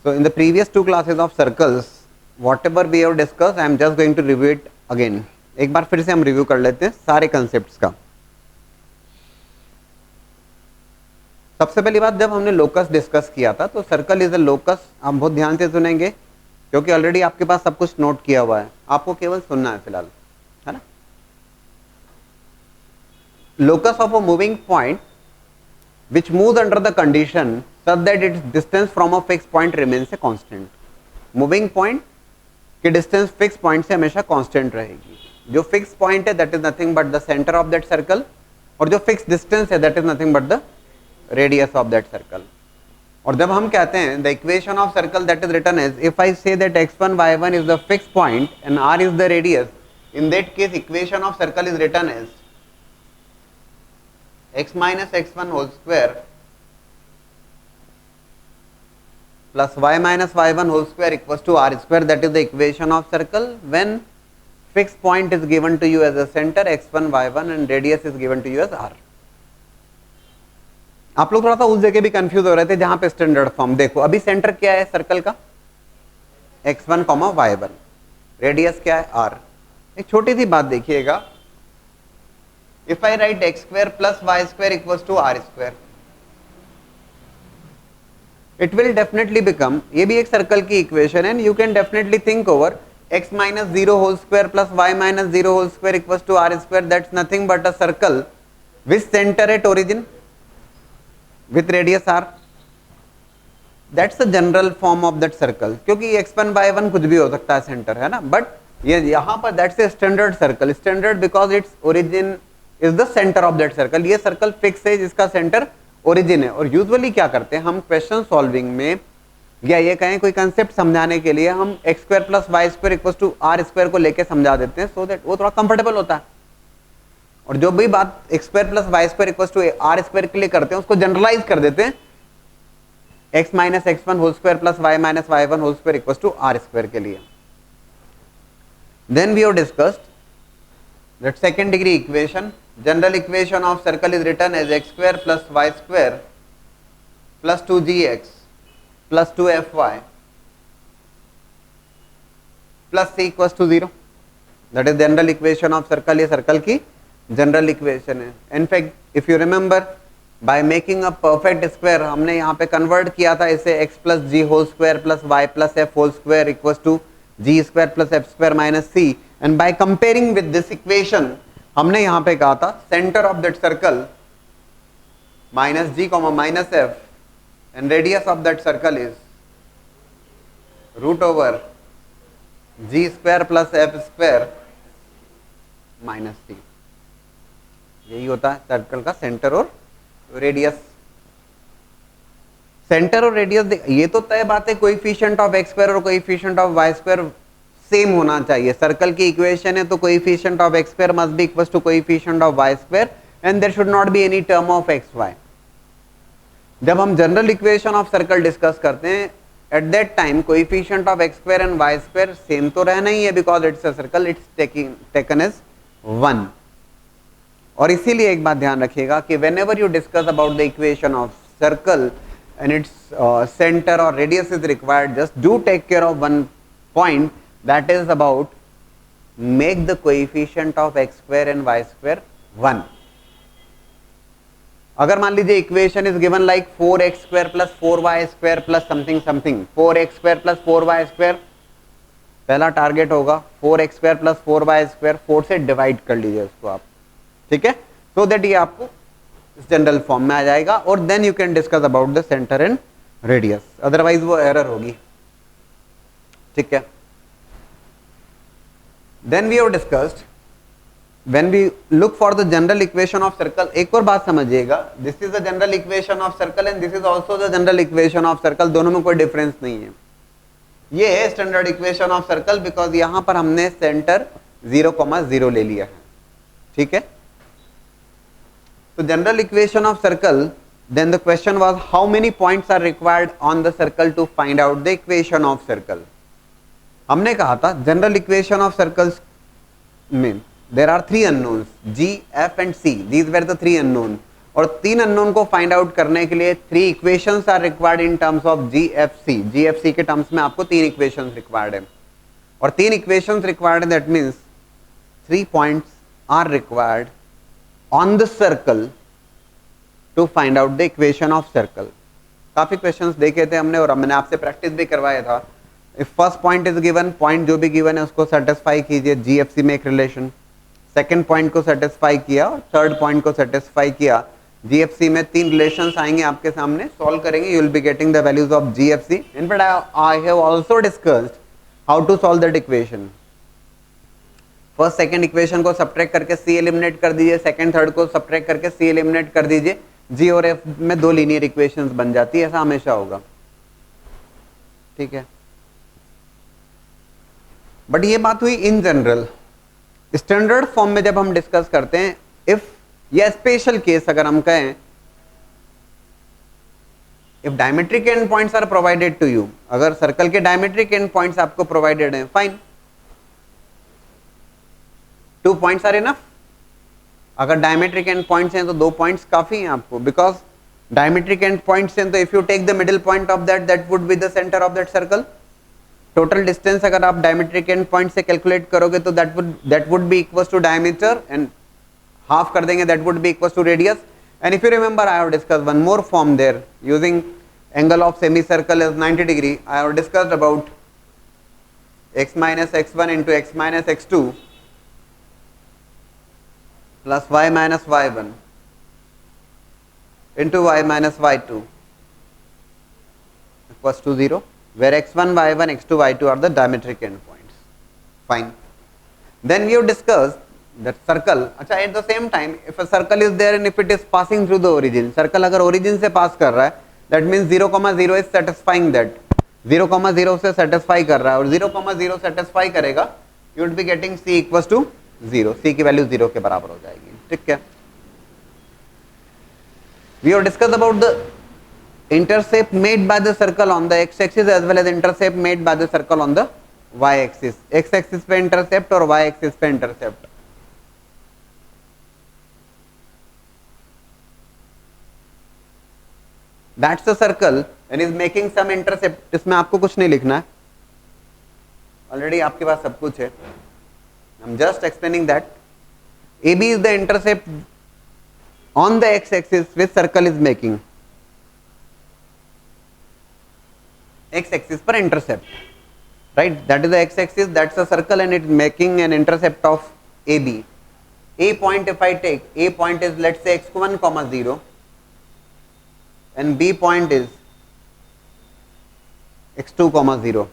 So in the previous two classes of circles, whatever we have discussed, I am just going to review it again. एक बार फिर से हम review कर लेते हैं सारे कंसेप्ट्स का. सबसे पहली बात, जब हमने लोकस डिस्कस किया था तो सर्कल इज अ लोकस. आप बहुत ध्यान से सुनेंगे क्योंकि ऑलरेडी आपके पास सब कुछ नोट किया हुआ है, आपको केवल सुनना है फिलहाल, है ना. Locus of a moving point which moves under the condition such that its distance from a fixed point remains a constant. Moving point की distance fixed point से हमेशा constant रहेगी. जो fixed point है that is nothing but the center of that circle, और जो fixed distance है that is nothing but the radius of that circle. और जब हम कहते हैं the equation of circle that is written as, if I say that x1 y1 is the fixed point and r is the radius, in that case equation of circle is written as x minus x1 whole square plus y minus y1 whole square equals to r square. That is the equation of circle when fixed point is given to you as a center x1 y1 and radius is given to you as r. आप लोग थोड़ा सा उस जगह भी confuse हो रहे थे जहां पे स्टैंडर्ड फॉर्म. देखो अभी सेंटर क्या है सर्कल का, x1, y1, रेडियस क्या है r. एक छोटी सी बात देखिएगा, if I write x square plus y square equals to r square, it will definitely become, ये भी एक सर्कल की इक्वेशन है, you can definitely think over x minus 0 whole square plus y minus 0 whole square equals to r square. That's nothing but a circle with center at origin with radius r. That's the general form of that circle. क्योंकि x1 y1 कुछ भी हो सकता है centre, है ना, but ये यहाँ पर that's a standard circle. Standard because its origin is the center of that circle. ये सर्कल फिक्स है जिसका सेंटर ओरिजिन है. और यूजुअली क्या करते हैं हम क्वेश्चन सॉल्विंग में, या ये कहें कोई कंसेप्ट समझाने के लिए, हम x square plus Y square equal to are square को लेके समझा देते हैं सो दैट वो थोड़ा कंफर्टेबल होता है. और जो भी बात x square plus Y square equal to are square के लिए करते हैं उसको जनरलाइज कर देते हैं x minus x one whole square plus y minus Y one whole square equal to are square के लिए. Then we have discussed that second degree equation. General equation of circle is written as x square plus y square plus 2gx plus 2fy plus c equals to 0. That is general equation of circle. ये circle की general equation है. In fact, if you remember, by making a perfect square, हमने यहाँ पे convert किया था इसे x plus g whole square plus y plus f whole square equals to g square plus f square minus c. And by comparing with this equation, हमने यहाँ पे कहा था center of that circle minus g comma minus f and radius of that circle is root over g square plus f square minus c. यही होता है circle का centre और रेडियस. सेंटर और रेडियस ये तो तय बात है, कोएफिशिएंट ऑफ x स्क्वायर और coefficient of y square same होना चाहिए. सर्कल की इक्वेशन है तो coefficient of x square must be equal to coefficient of y square and there should not be any term of xy. जब हम general equation of circle discuss करते हैं at that time coefficient of x square and y square same तो रहना ही है because it's a circle, it's taken as 1. और इसीलिए एक बात ध्यान रखिएगा कि whenever you discuss about the equation of circle and its centre और radius is required, just do take care of one point, that is about make the coefficient of x square and y square 1. अगर मान लीजिए equation is given like 4x square plus 4y square plus something something, 4x square plus 4y square, पहला target होगा 4x square plus 4y square, 4 से divide कर लीजिए उसको आप, ठीक है, सो दैट ये आपको इस जनरल फॉर्म में आ जाएगा. और then you can discuss about the centre and radius, otherwise वो एरर होगी, ठीक है. Then we have discussed when we look for the general equation of circle. एक और बात समझिएगा, this is the general equation of circle and this is also the general equation of circle. दोनों में कोई डिफरेंस नहीं है. ये है standard equation of circle because यहां पर हमने सेंटर 0,0 ले लिया है, ठीक है. तो general equation of circle, then the question was how many points are required on the circle to find out the equation of circle. हमने कहा था जनरल इक्वेशन ऑफ सर्कल्स में there are three unknowns, g, f and c. These were the three unknown. और 3 unknown को find out करने के लिए 3 equations are required in terms of GFC. GFC के टर्म्स में आपको 3 इक्वेशंस रिक्वायर्ड है, और 3 इक्वेशंस रिक्वायर्ड है, that means 3 points are required on the circle to find out the equation of circle. काफी क्वेश्चंस देखे थे हमने, और मैंने आपसे प्रैक्टिस भी करवाया था। If first point is given, point जो भी गिवन है उसको सेटिस्फाई कीजिए, जीएफसी में एक रिलेशन। सेकंड पॉइंट को सेटिस्फाई किया और थर्ड पॉइंट को सेटिस्फाई किया, जीएफसी में 3 रिलेशंस आएंगे आपके सामने, सॉल्व करेंगे, you will be getting the values of GFC. In fact I have also discussed how to solve that equation. First second equation को सब्ट्रैक्ट करके सी एलिमिनेट कर दीजिए, सेकंड थर्ड को सब्ट्रैक्ट करके सी एलिमिनेट कर दीजिए, जी और एफ में 2 लीनियर इक्वेशंस बन जाती है, ऐसा हमेशा होगा, ठीक है। बट ये बात हुई इन जनरल। स्टैंडर्ड फॉर्म में जब हम डिस्कस करते हैं, इफ या स्पेशल केस अगर हम कहें, if diametric end points are provided to you, अगर सर्कल के डायमेट्रिक एंड पॉइंट्स आपको प्रोवाइडेड हैं, फाइन, 2 पॉइंट्स आर इनफ। अगर डायमेट्रिक एंड पॉइंट्स हैं तो 2 पॉइंट्स काफी हैं आपको, बिकॉज डायमेट्रिक एंड पॉइंट्स हैं तो if you take the middle point of that would be the centre of that circle. Total distance अगर आप डायमेट्रिक एंड पॉइंट से कैलकुलेट करोगे तो that would be equals to diameter, and half कर देंगे, that would be equals to radius. And if you remember, I have discussed one more form there using angle of semi circle is 90 degree. I have discussed about x minus x1 into x minus x2 plus y minus y1 into y minus y2 equals to 0, where x1, y1, x2, y2 are the diametric endpoints. Fine. Then we have discussed that circle. अच्छा, at the same time, if a circle is there and if it is passing through the origin, circle अगर origin से pass कर रहा है, that means 0,0 is satisfying that. 0,0 से satisfy कर रहा है, और 0,0 satisfy करेगा, you would be getting c equals to 0. c की वैल्यू 0 के बराबर हो जाएगी, ठीक है। We have discussed about the intercept made by the circle on the x-axis as well as intercept made by the circle on the y-axis. x-axis पे intercept और y-axis पे intercept. That's the circle and is making some intercept. इसमें आपको कुछ नहीं लिखना है, already आपके पास सब कुछ है। I'm just explaining that AB is the intercept on the x-axis which circle is making. X-axis पर intercept, right? That is the x-axis, that's a circle and it is making an intercept of AB. A point, if I take A point is let's say x1, 0 and B point is x2, 0.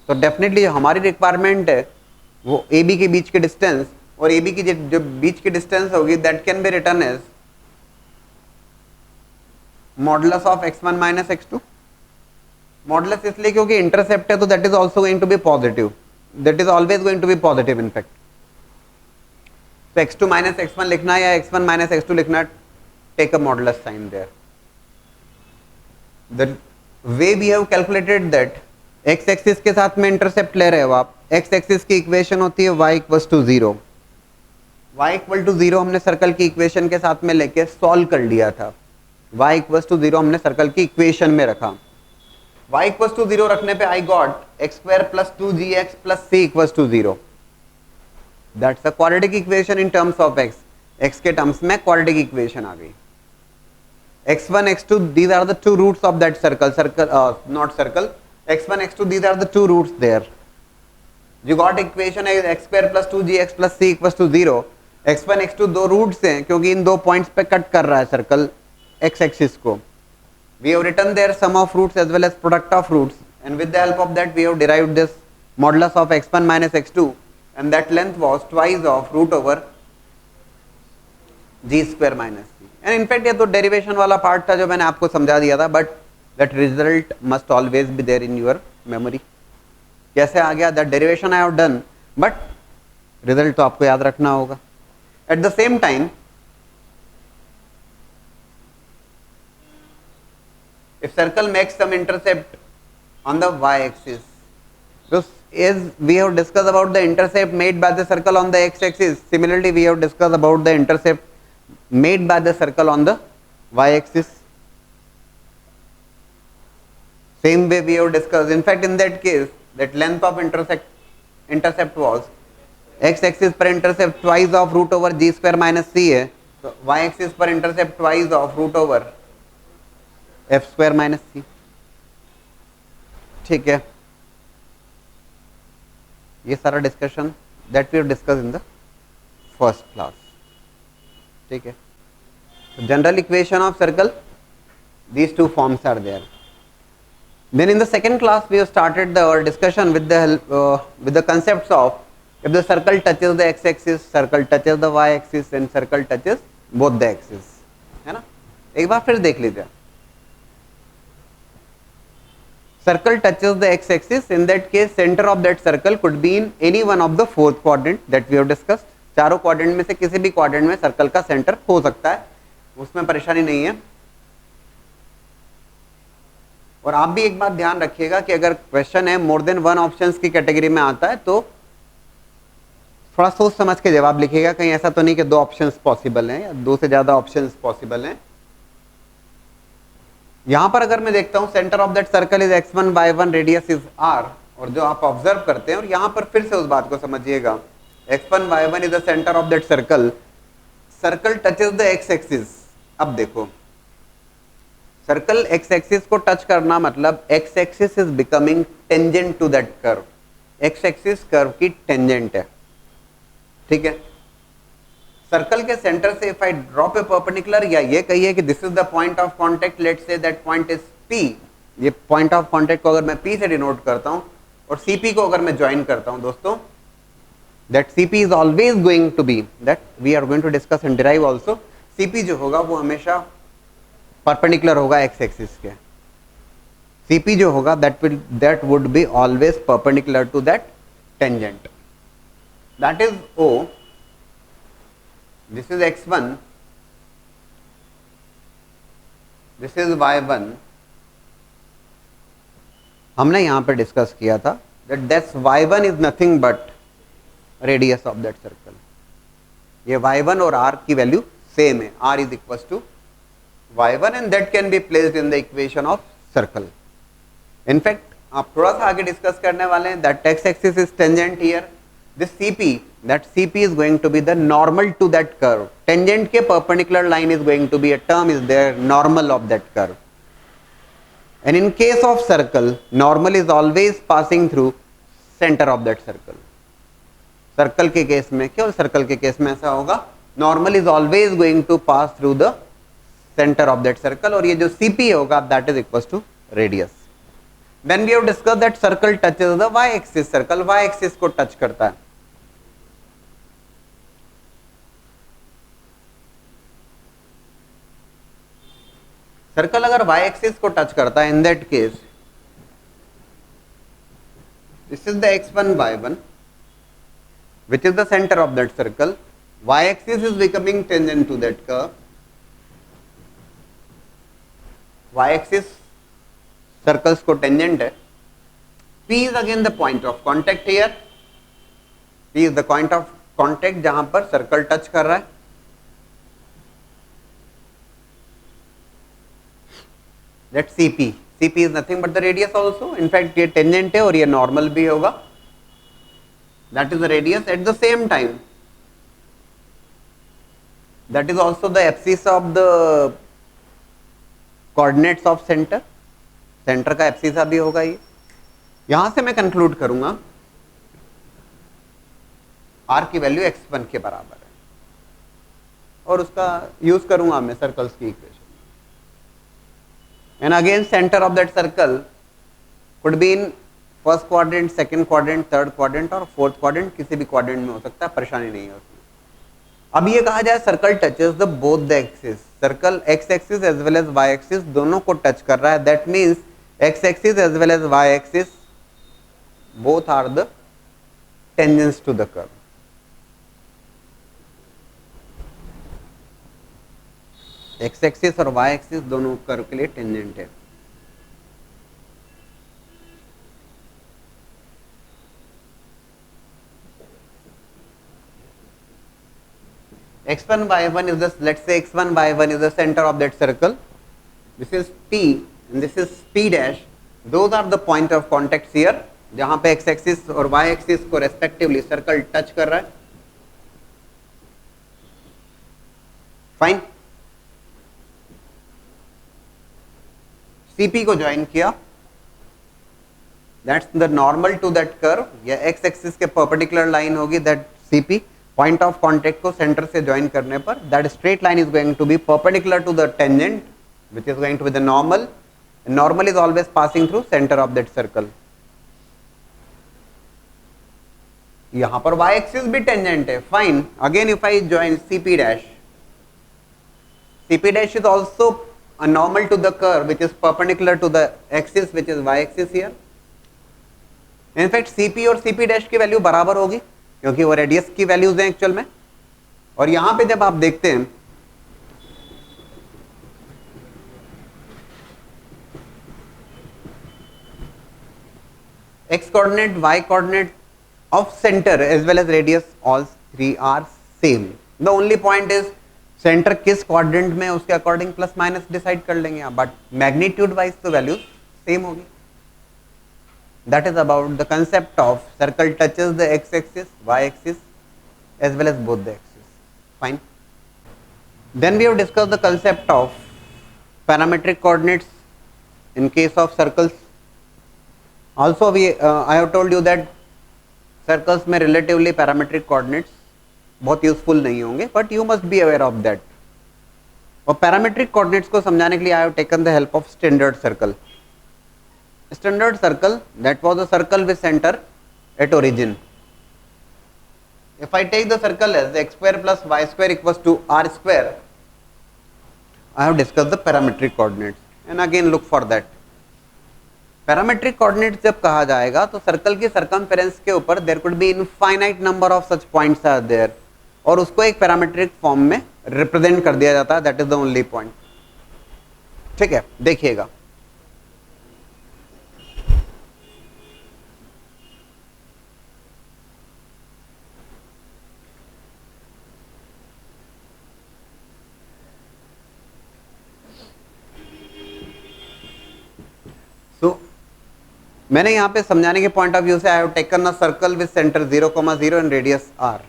तो definitely हमारी requirement है वो AB के बीच के distance, और AB की जो बीच की डिस्टेंस होगी that can be written as modulus of x1 minus x2। Modulus इसलिए क्योंकि इंटरसेप्ट है तो that is also going to be positive, that is always going to be positive in fact. तो x2 माइनस x1 लिखना है या x1 minus x2 लिखना, take a modulus sign there. The way we have calculated that x axis के साथ में intercept ले रहे हो आप, x एक्सिस की इक्वेशन होती है y equals to 0। y equal to 0 हमने सर्कल की इक्वेशन के साथ में लेके सॉल्व कर लिया था, y इक्वल्स टू 0 हमने सर्कल की इक्वेशन में रखा। y इक्वल्स टू 0 रखने पे I got x square plus 2gx plus c equals to 0। That's a quadratic equation in terms of x। x के टर्म्स में क्वाड्रेटिक इक्वेशन आ गई। x1, x2, these are the two roots of that circle, not circle, x1, x2, these are the two roots there. You got equation is x square plus 2gx plus c equals to 0. x1, x2 दो roots हैं क्योंकि इन दो points पे cut कर रहा है circle x axis को। We have written there sum of roots as well as product of roots, and with the help of that we have derived this modulus of x1 minus x2, and that length was twice of root over g square minus c. And in fact ये तो derivation वाला part था जो मैंने आपको समझा दिया था, but that result must always be there in your memory. कैसे आ गया that derivation I have done, but result तो आपको याद रखना होगा। At the same time if circle makes some intercept on the y-axis, because as we have discussed about the intercept made by the circle on the x-axis, similarly we have discussed about the intercept made by the circle on the y axis. Same way we have discussed. In fact, in that case, that length of intercept was x axis per intercept twice of root over g square minus c है, तो y axis पर intercept twice of root over f square minus c. ठीक है, ये सारा discussion that we have discuss in the first class. ठीक है, general equation of circle, these two forms are there. Then in the second class we have started our discussion with the concepts of if the circle touches the x-axis, circle touches the y-axis and circle touches both the axes, है ना. एक बार फिर देख लीजिए. Circle touches the x-axis, in that case center of that circle could be in any one of the fourth quadrant that we have discussed. चारों quadrant में से किसी भी क्वाड्रेंट में सर्कल का सेंटर हो सकता है, उसमें परेशानी नहीं है. और आप भी एक बात ध्यान रखिएगा कि अगर क्वेश्चन है मोर देन वन ऑप्शंस की कैटेगरी में आता है तो थोड़ा सोच समझ के जवाब लिखिएगा. कहीं ऐसा तो नहीं कि दो ऑप्शंस पॉसिबल हैं या दो से ज्यादा ऑप्शंस पॉसिबल हैं. यहां पर अगर मैं देखता हूं centre of that circle is x1 y1 radius is r, और जो आप ऑब्जर्व करते हैं, और यहां पर फिर से उस बात को समझिएगा, x1 y1 is the centre of that circle, circle touches the x axis. अब देखो सर्कल x एक्सिस को टच करना मतलब x axis is becoming tangent to that curve. x axis curve की टेंजेंट है. ठीक है, सर्कल के सेंटर से if I drop a perpendicular, या ये कहिए कि this is the point of contact, let's say that point is P. ये पॉइंट ऑफ कांटेक्ट को अगर मैं P से डिनोट करता हूं और CP को अगर मैं ज्वाइन करता हूं दोस्तों, that CP is always going to be, that we are going to discuss and derive also. CP जो होगा वो हमेशा परपेंडिकुलर होगा x एक्सिस के. CP जो होगा that would be always perpendicular to that tangent. That is O. This is x1, this is y1. हमने यहां पर डिस्कस किया था that y1 is nothing but radius of that circle. ये y1 और r की वैल्यू सेम है, r is equals to y1 and that can be placed in the equation of circle. In fact आप थोड़ा सा आगे डिस्कस करने वाले हैं that x axis is tangent here. This CP, that CP is going to be the normal to that curve. Tangent के perpendicular line is going to be a term is there, normal of that curve. And in case of circle, normal is always passing through center of that circle. Circle के case में, क्यों circle के case में ऐसा होगा? Normal is always going to pass through the center of that circle, और ये जो CP होगा that is equals to radius. Then we have discussed that circle touches the y-axis. Circle y-axis को touch करता है. सर्कल अगर y axis को touch करता है, in that case this is the x1 y1 which is the center of that circle. Y axis is becoming tangent to that curve. Y axis circles को tangent है. P is again the point of contact here. P is the point of contact जहां पर circle touch कर रहा है. That CP is nothing but the radius also. In fact ये tangent है और ये normal भी होगा. That is the radius. At the same time that is also the abscissa of the coordinates of center. Centre का abscissa भी होगा ये. यहां से मैं कंक्लूड करूंगा r की वैल्यू x1 के बराबर है और उसका यूज करूंगा मैं सर्कल्स की equation. And again center of that circle could be in first quadrant, second quadrant, third quadrant और fourth quadrant, किसी भी quadrant में हो सकता है, परेशानी नहीं है उसमें. अब ये कहा जाए circle touches the both the axis. Circle x axis as well as y axis दोनों को टच कर रहा है. That means x axis as well as y axis both are the tangents to the curve. x axis और y axis दोनों curve के लिए tangent है. x1 y1 is the, let's say x1 y1 is the center of that circle. This is P and this is P dash. Those are the point of contacts here, जहां पे x axis और y axis को respectively circle touch कर रहा है. Fine. CP को join किया, that's the normal to that curve, या x एक्सिस के परपेंडिकुलर लाइन होगी that CP. Point of contact को सेंटर से ज्वाइन करने पर that straight line is going to be perpendicular to the tangent which is going to be the normal. Normal is always passing through center of that circle. यहां पर y axis भी tangent है. Fine. Again if I join CP dash, CP dash is also a normal to the curve which is perpendicular to the axis which is y axis here. In fact CP और CP dash की value बराबर होगी क्योंकि वो radius की values हैं actual में. और यहां पे जब आप देखते हैं x coordinate, y coordinate of center as well as radius, all three are same. The only point is center किस quadrant में उसके according plus minus decide कर लेंगे आप, but magnitude wise तो values same होगी. That is about the concept of circle touches the x axis, y axis as well as both the axes. Fine. Then we have discussed the concept of parametric coordinates in case of circles. Also I have told you that circles में relatively parametric coordinates बहुत useful नहीं होंगे, but you must be aware of that. और parametric coordinates को समझाने के लिए I have taken the help of standard circle. Standard circle, that was a circle with center at origin. If I take the circle as x square plus y square equals to r square, I have discussed the parametric coordinates and again look for that. Parametric coordinates जब कहा जाएगा तो circle की circumference के ऊपर there could be infinite number of such points are there और उसको एक पैरामेट्रिक फॉर्म में रिप्रेजेंट कर दिया जाता है. That is the only point. ठीक है, देखिएगा. मैंने यहाँ पे समझाने के पॉइंट ऑफ व्यू से आई have taken a circle with centre 0,0 and radius r.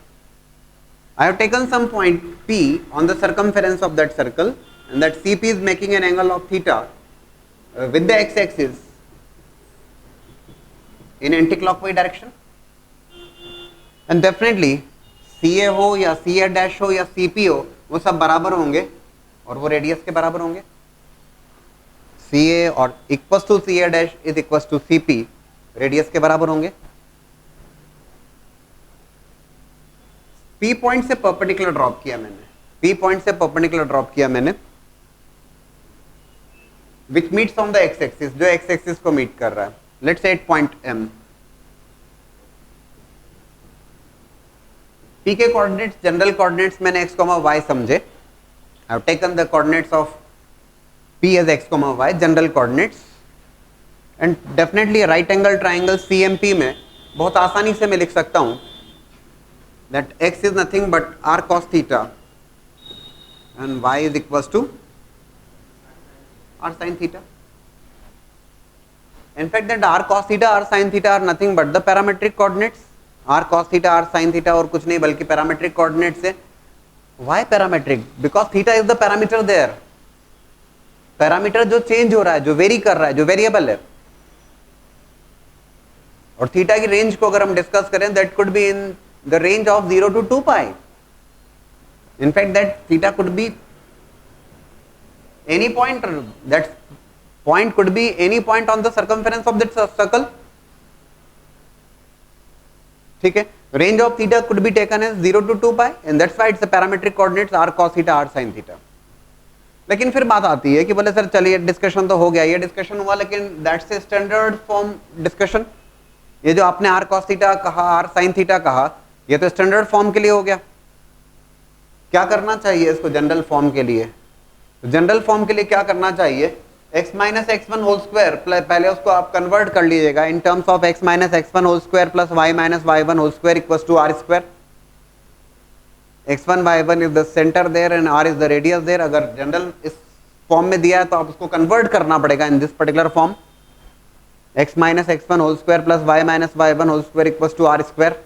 I have taken some point P on the circumference of that circle and that CP is making an angle of theta with the x-axis in anti-clockwise direction. And definitely CA हो या CA dash हो या CP हो वो सब बराबर होंगे और वो रेडियस के बराबर होंगे. CA और equals to CA dash is equals to CP, radius के बराबर होंगे. P पॉइंट से परपेंडिकुलर ड्रॉप किया मैंने, P पॉइंट से परपेंडिकुलर ड्रॉप किया मैंने, which meets on the x axis, जो x एक्सिस को मीट कर रहा है. Let's say at point M. P के कोऑर्डिनेट्स जनरल कोऑर्डिनेट्स मैंने x, y समझे. I have taken the coordinates of P as x, y general coordinates and definitely right angle triangle CMP में बहुत आसानी से मैं लिख सकता हूं that x is nothing but r cos theta and y is equals to r sin theta. In fact that r cos theta, r sin theta are nothing but the parametric coordinates. r cos theta, r sin theta और कुछ नहीं बल्कि parametric coordinates है. Why parametric? Because theta is the parameter there. Parameter जो change हो रहा है, जो वेरी कर रहा है, जो वेरिएबल है. और थीटा की रेंज को अगर हम डिस्कस करें that could be in the range of 0 to 2 pi. In fact that theta could be any point, that point could be any point on the circumference of that circle. ठीक है, range of theta could be taken as 0 to 2 pi and that's why it's the parametric coordinates r cos theta, r sin theta. लेकिन फिर बात आती है कि बोले sir चलिए डिस्कशन तो हो गया, ये डिस्कशन हुआ, लेकिन that's a standard form discussion. ये जो आपने r cos थीटा कहा, r sin थीटा कहा, ये तो स्टैंडर्ड फॉर्म के लिए हो गया. क्या करना चाहिए इसको जनरल फॉर्म के लिए? जनरल फॉर्म के लिए क्या करना चाहिए? x minus x1 whole square, पहले उसको आप कन्वर्ट कर लीजिएगा in terms of x minus x1 whole square plus y minus y1 whole square equals to r square. x1 y1 is the centre there and r is the radius there. अगर general इस form में दिया है तो आप उसको convert करना पड़ेगा in this particular form, x minus x1 whole square plus y minus y1 whole square equals to r square.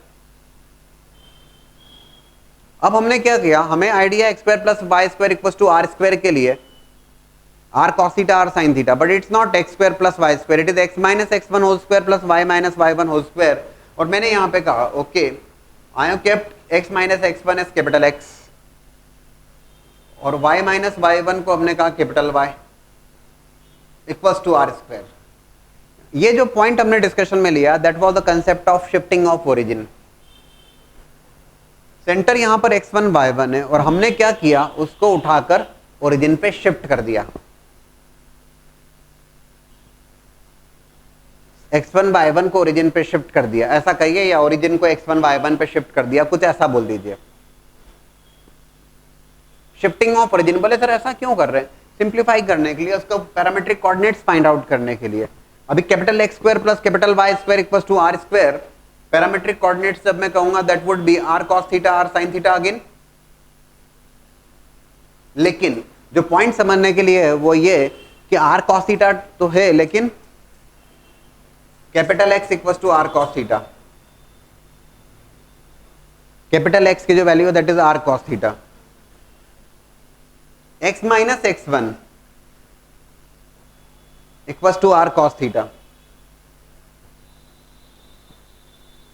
अब हमने क्या किया, हमें idea x square plus y square equals to r square के लिए r cos theta r sin theta, but it's not x square plus y square, it is x minus x1 whole square plus y minus y1 whole square. और मैंने यहां पे कहा okay I have kept x minus x1 as capital X और y minus y1 को हमने कहा capital Y equals to r square. ये जो पॉइंट हमने डिस्कशन में लिया that was the concept of shifting of origin. Centre यहां पर x1 y1 है और हमने क्या किया, उसको उठाकर ओरिजिन पे शिफ्ट कर दिया। x1 y1 को ओरिजिन पे शिफ्ट कर दिया, ऐसा कहिए, या ओरिजिन को x1 y1 पे शिफ्ट कर दिया, कुछ ऐसा बोल दीजिए। शिफ्टिंग ऑफ ओरिजिन, बोले सर ऐसा क्यों कर रहे हैं? सिंप्लीफाई करने के लिए, उसको पैरामीट्रिक कोऑर्डिनेट्स फाइंड आउट करने के लिए। अभी capital x square plus capital y square equals to r square, parametric coordinates जब मैं कहूंगा that would be r cos theta r sin theta again. लेकिन जो पॉइंट समझने के लिए है वो ये कि r cos थीटा तो है, लेकिन capital X equals to r cos theta, capital X की जो वैल्यू है that is r cos theta. x minus x1 equals to r cos theta.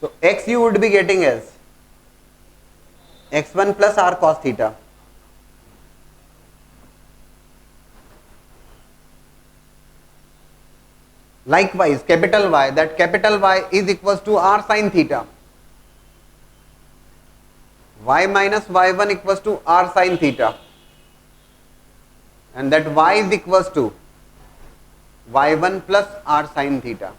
So x you would be getting as x1 plus r cos theta. Likewise, capital Y, that capital Y is equals to r sin theta. Y minus y1 equals to r sin theta. And that y is equals to y1 plus r sin theta.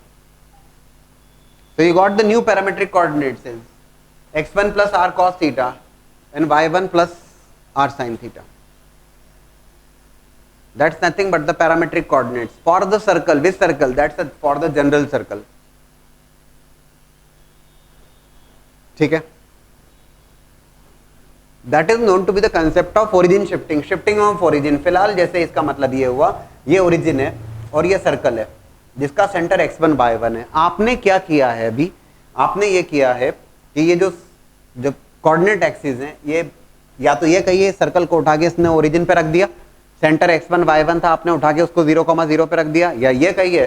So you got the new parametric coordinates is x1 plus r cos theta and y1 plus r sin theta. That's nothing but the parametric coordinates for the circle. Which circle? That's for the general circle. ठीक है? That is known to be the concept of origin shifting. Shifting of origin. फिलहाल जैसे इसका मतलब ये हुआ, ये origin है और ये circle है जिसका सेंटर x1 y1 है। आपने क्या किया है, अभी आपने ये किया है कि ये जो कोऑर्डिनेट एक्सिस हैं, ये या तो ये कहिए सर्कल को उठा के इसने ओरिजिन पे रख दिया, सेंटर x1 y1 था, आपने उठा के उसको 0,0 पे रख दिया, या ये कहिए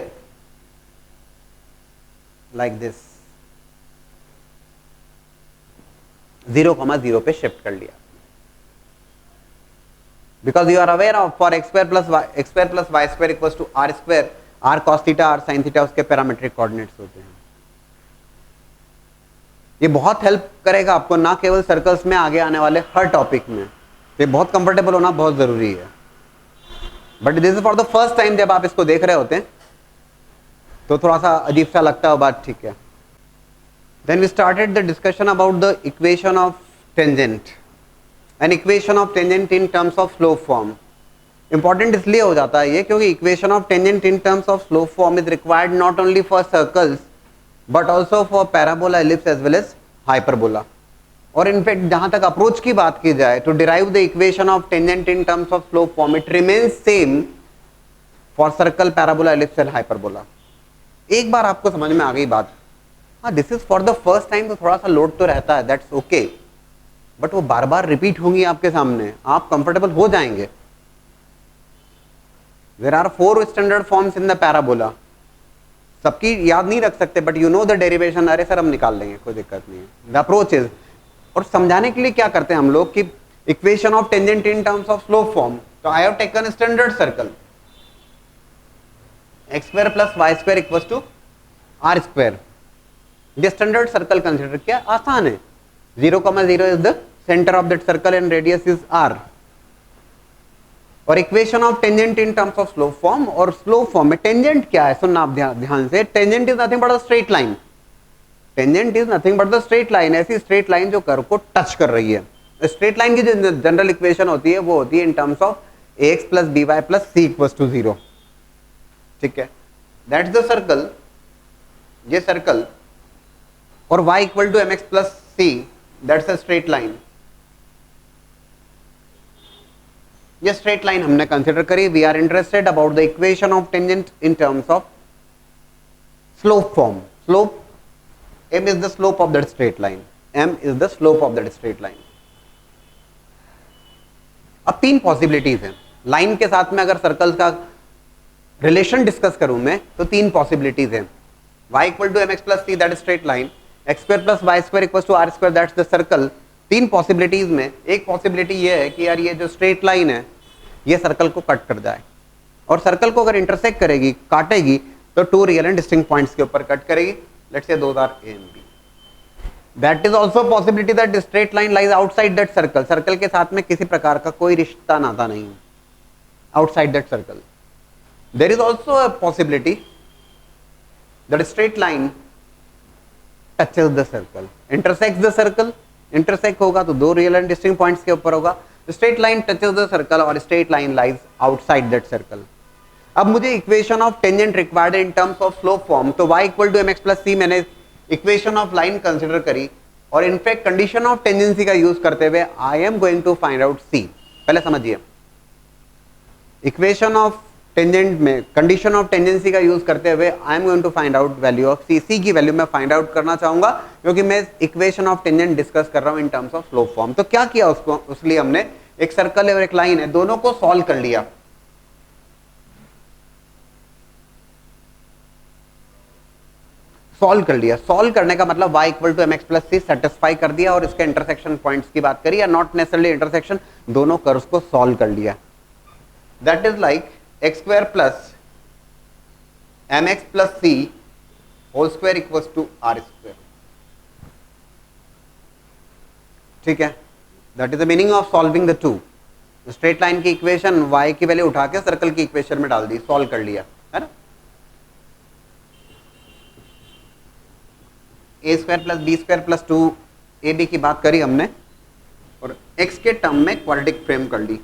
लाइक दिस 0,0 पे शिफ्ट कर लिया। Because you are aware of for x square plus y square equals to r square, r cos theta r sin theta उसके पैरामीट्रिक कोऑर्डिनेट्स होते हैं। ये बहुत हेल्प करेगा आपको, ना केवल सर्कल्स में, आगे आने वाले हर टॉपिक में। ये बहुत कंफर्टेबल होना बहुत जरूरी है। But this is for the first time, जब आप इसको देख रहे होते हैं तो थोड़ा सा अजीब सा लगता है, बात ठीक है। Then we started the discussion about the equation of tangent, an equation of tangent in terms of slope form. Important इसलिए हो जाता है ये क्योंकि equation of tangent in terms of slope form is required not only for circles but also for parabola, ellipse as well as hyperbola. और in fact जहां तक approach की बात की जाए to derive the equation of tangent in terms of slope form, it remains same for circle, parabola, ellipse and hyperbola. एक बार आपको समझ में आ गई बात, हाँ this is for the first time, तो थोड़ा सा लोड तो रहता है, दैट्स ओके, बट वो बार बार रिपीट होंगी आपके सामने, आप कंफर्टेबल हो जाएंगे। There are 4 standard forms in the parabola. सबकी याद नहीं रख सकते, but you know the derivation. अरे सर हम निकाल लेंगे, कोई दिक्कत नहीं है। द अप्रोच इज, और समझाने के लिए क्या करते हैं हम लोग कि equation of tangent in terms of slope form, तो I have taken standard circle x square plus y square equals to r square. ये स्टैंडर्ड सर्कल कंसिडर किया, आसान है। 0,0 is the centre of that circle and radius is r। और equation of tangent in terms of slope form, और slope form में tangent क्या है, सुनना आप ध्यान से। Tangent is nothing but a straight line. Tangent is nothing but the straight line, ऐसी स्ट्रेट लाइन जो कर्व को टच कर रही है। स्ट्रेट लाइन की जो जनरल इक्वेशन होती है वो होती है in terms of ax plus B Y plus C equals to 0। ठीक है, दैट्स द सर्कल, ये सर्कल, और y equal to mx plus C, that's a straight line. ये स्ट्रेट लाइन हमने कंसिडर करी. We are interested about the equation of tangent in terms of slope form. Slope, m is the slope of that straight line. m is the slope of that straight line. अब तीन possibilities हैं. Line के साथ में अगर circle का relation discuss करूं मैं तो तीन पॉसिबिलिटीज हैं. y equal to M X plus C that straight line, X square plus Y square equal to are square that's the circle. तीन पॉसिबिलिटीज में एक पॉसिबिलिटी ये है कि यार ये जो स्ट्रेट लाइन है ये सर्कल को कट कर जाए, और सर्कल को अगर इंटरसेक्ट करेगी, काटेगी, तो two real and distinct points के ऊपर कट करेगी. Let's say those are A and B. That is also a possibility that the straight line lies outside that circle. Circle के साथ में किसी प्रकार का कोई रिश्ता नाता नहीं है. Outside that circle. There is also a possibility that a straight line touches the circle, intersects the circle. Intersect होगा तो दो real and distinct points के ऊपर होगा. The straight line touches the circle और straight line lies outside that circle. अब मुझे equation of tangent required in terms of slope form, तो y equal to M X plus C मैंने equation of line consider करी, और in fact condition of tangency का use करते हुए I am going to find out C. पहले समझिए, equation of tangent में कंडीशन ऑफ टेंजेंसी का यूज करते हुए I am going to find out value of C. C की वैल्यू मैं फाइंड आउट करना चाहूंगा क्योंकि मैं इक्वेशन ऑफ टेंजेंट डिस्कस कर रहा हूं इन टर्म्स ऑफ स्लोप फॉर्म. तो क्या किया उसको, उसलिए हमने एक सर्कल है और एक लाइन है, दोनों को सॉल्व कर लिया. सॉल्व कर लिया. सॉल्व करने का मतलब y equal to M X plus C satisfy कर दिया, और इसके इंटरसेक्शन पॉइंट्स की बात करी, या नॉट नेसेसरली इंटरसेक्शन, दोनों कर्व्स को सॉल्व कर लिया. That is like X square plus M X plus C whole square equals to are square. ठीक है, that is the meaning of solving the two. Straight line की equation y की value उठा के circle की equation में डाल दी, solve कर लिया, है ना. A square plus B square plus two A B की बात करी हमने, और x के टर्म में क्वाड्रेटिक फ्रेम कर ली.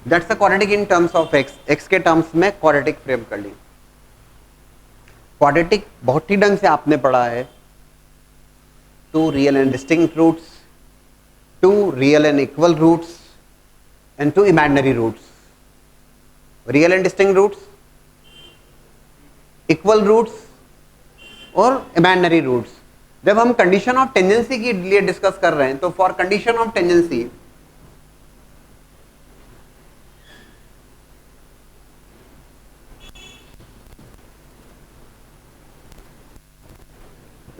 That's the quadratic in terms of x के टर्म्स में क्वाड्रेटिक फ्रेम कर ली. क्वाड्रेटिक बहुत ही ढंग से आपने पढ़ा है. Two real and distinct roots, two real and equal roots, and two imaginary roots. Real and distinct roots, equal roots और इमेजिनरी रूट्स. जब हम कंडीशन ऑफ टेंजेंसी के लिए डिस्कस कर रहे हैं, तो for condition of tangency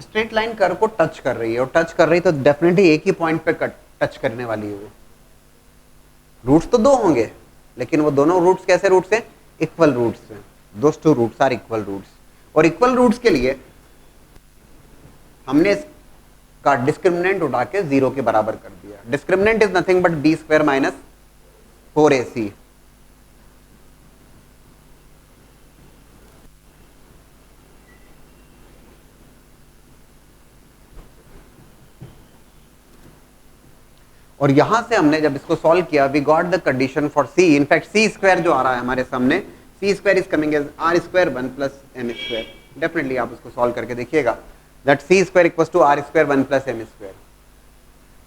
straight line curve को टच कर रही है, और टच कर रही तो डेफिनेटली एक ही पॉइंट पे टच करने वाली है. वो रूट्स तो दो होंगे, लेकिन वो दोनों रूट्स कैसे रूट्स हैं, इक्वल रूट्स हैं. Those two roots are equal roots. और इक्वल रूट्स के लिए हमने इसका डिस्क्रिमिनेंट उठा के 0 के बराबर कर दिया. Discriminant is nothing but B square minus 4ac. और यहां से हमने जब इसको सॉल्व किया, we got the condition for C. In fact C square जो आ रहा है हमारे सामने, C square is coming as R square 1 plus M square. Definitely आप उसको सॉल्व करके देखिएगा. That C square equals to are square 1 plus M square.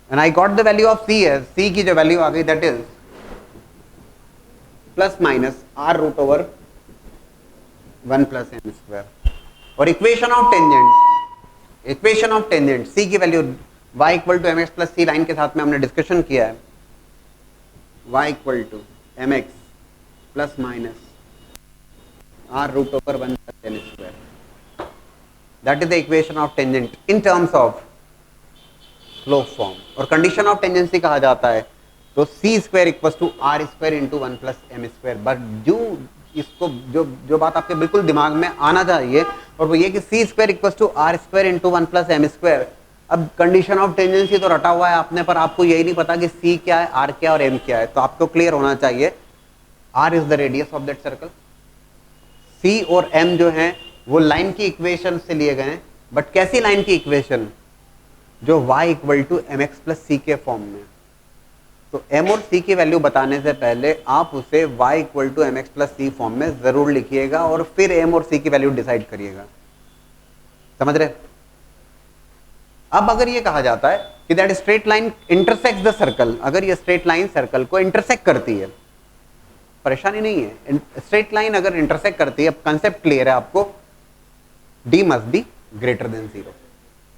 And I got the value of C as, सी की जो वैल्यू आ गई that is plus minus R root over 1 plus M square. और इक्वेशन ऑफ टेंजेंट सी की value y equal to M X plus C line के साथ में हमने डिस्कशन किया है. y equal to M X plus minus r root over 1 plus n square. That is the equation of tangent in terms of slope form. और condition of tangency कहा जाता है तो c square equals to r square into 1 plus m square. But जो इसको जो बात आपके बिल्कुल दिमाग में आना चाहिए, और वो ये कि c square equals to r square into 1 plus m square. अब कंडीशन ऑफ टेंजेंसी तो रटा हुआ है आपने, पर आपको यही नहीं पता कि c क्या है, r क्या है और m क्या है. तो आपको क्लियर होना चाहिए r is the radius of that circle. C और M जो हैं वो लाइन की इक्वेशन से लिए गए हैं, बट कैसी लाइन की इक्वेशन, जो y equal to M X plus C के फॉर्म में. तो M और C की वैल्यू बताने से पहले आप उसे y equal to M X plus C form में जरूर लिखिएगा, और फिर M और C की वैल्यू डिसाइड करिएगा. समझ रहे? अब अगर ये कहा जाता है कि कि that straight line intersects the circle, अगर ये स्ट्रेट लाइन सर्कल को इंटरसेक्ट करती है, परेशानी नहीं है, स्ट्रेट लाइन अगर इंटरसेक्ट करती है, अब कंसेप्ट क्लियर है आपको, d must be greater than 0,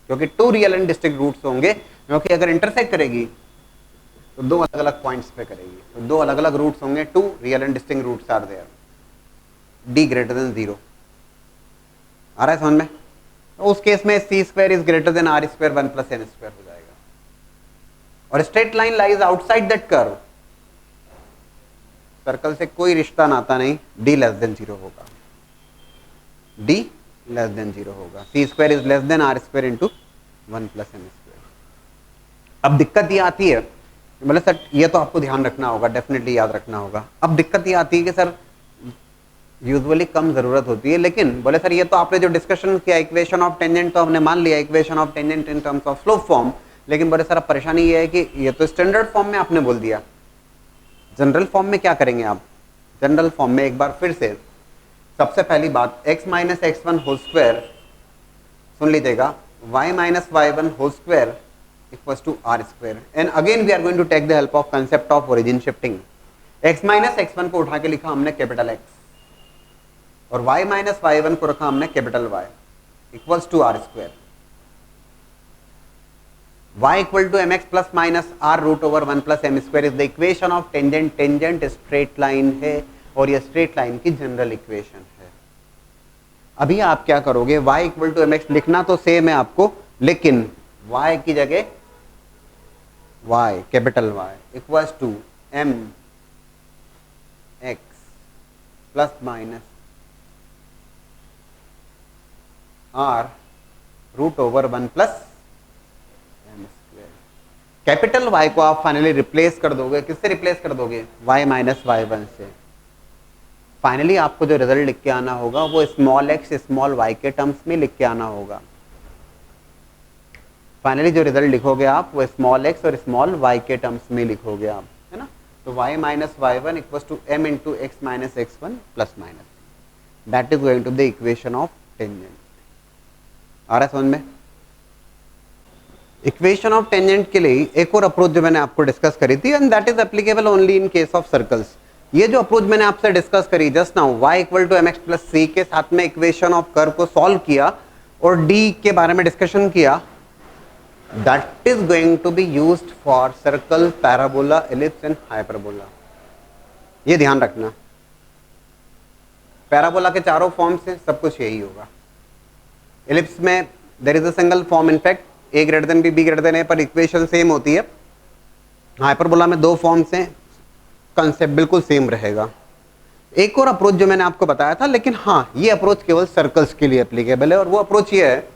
क्योंकि two real and distinct roots होंगे, क्योंकि अगर इंटरसेक्ट करेगी तो दो अलग अलग पॉइंट्स पे करेगी, तो दो अलग अलग रूट्स होंगे, two real and distinct roots are there, d greater than 0। आ रहा है समझ में? तो उस केस में C square is greater than R square 1 plus N square हो जाएगा, और straight line lies outside that curve, circle से कोई रिश्ता नाता नहीं, d लेस देन 0 होगा, d लेस देन 0 होगा, C square is less than R square into 1 plus N square. अब दिक्कत ये आती है, बोले सर ये तो आपको ध्यान रखना होगा, डेफिनेटली याद रखना होगा। अब दिक्कत ये आती है कि सर यूजुअली कम जरूरत होती है, लेकिन बोले सर ये तो आपने जो डिस्कशन किया इक्वेशन ऑफ टेंजेंट तो हमने मान लिया, equation of tangent in terms of slope form, लेकिन बोले सर अब परेशानी ये है कि ये तो स्टैंडर्ड फॉर्म में आपने बोल दिया, जनरल फॉर्म में क्या करेंगे आप? जनरल फॉर्म में एक बार फिर से सबसे पहली बात x minus x one whole square, सुन लीजिएगा, y minus Y one whole square equals to are square, and again we are going to take the help of concept of origin shifting. x minus x one को उठा के लिखा हमने capital X, और y minus Y one को रखा हमने capital Y equals to are square. y equal to mx plus minus r root over 1 plus m square is the equation of tangent, tangent straight line है और ये straight line की general equation है। अभी आप क्या करोगे, y इक्वल टू mx लिखना तो सेम है आपको, लेकिन y की जगह y capital Y equals to m x plus minus r root over 1 plus m square. Capital Y को आप फाइनली रिप्लेस कर दोगे, किससे रिप्लेस कर दोगे? y माइनस वाई वन से। फाइनली आपको जो रिजल्ट लिख के आना होगा वो स्मॉल x स्मॉल y के टर्म्स में लिख के आना होगा। फाइनली जो रिजल्ट लिखोगे आप वो स्मॉल x और स्मॉल y के टर्म्स में लिखोगे आप, है ना? तो y minus Y one equals to m into X minus x one plus minus, that is going to the equation of tangent. आ रहा है समझ में? इक्वेशन ऑफ टेंजेंट के लिए एक और अप्रोच जो मैंने आपको डिस्कस करी थी, and that is applicable only in case of circles. ये जो अप्रोच मैंने आपसे डिस्कस करी just now, y equal to mx plus c के साथ में इक्वेशन ऑफ कर्व को सॉल्व किया और d के बारे में डिस्कशन किया, that is going to be used for circle, parabola, ellipse and hyperbola. ये ध्यान रखना, पैराबोला के चारों फॉर्म से सब कुछ यही होगा। एलिप्स में there is a single form, in fact a greater than b greater than a, पर इक्वेशन सेम होती है। हाइपरबोला में दो फॉर्म्स हैं, कंसेप्ट बिल्कुल सेम रहेगा। एक और अप्रोच जो मैंने आपको बताया था, लेकिन हाँ ये अप्रोच केवल सर्कल्स के लिए एप्लीकेबल है, और वो अप्रोच ये है,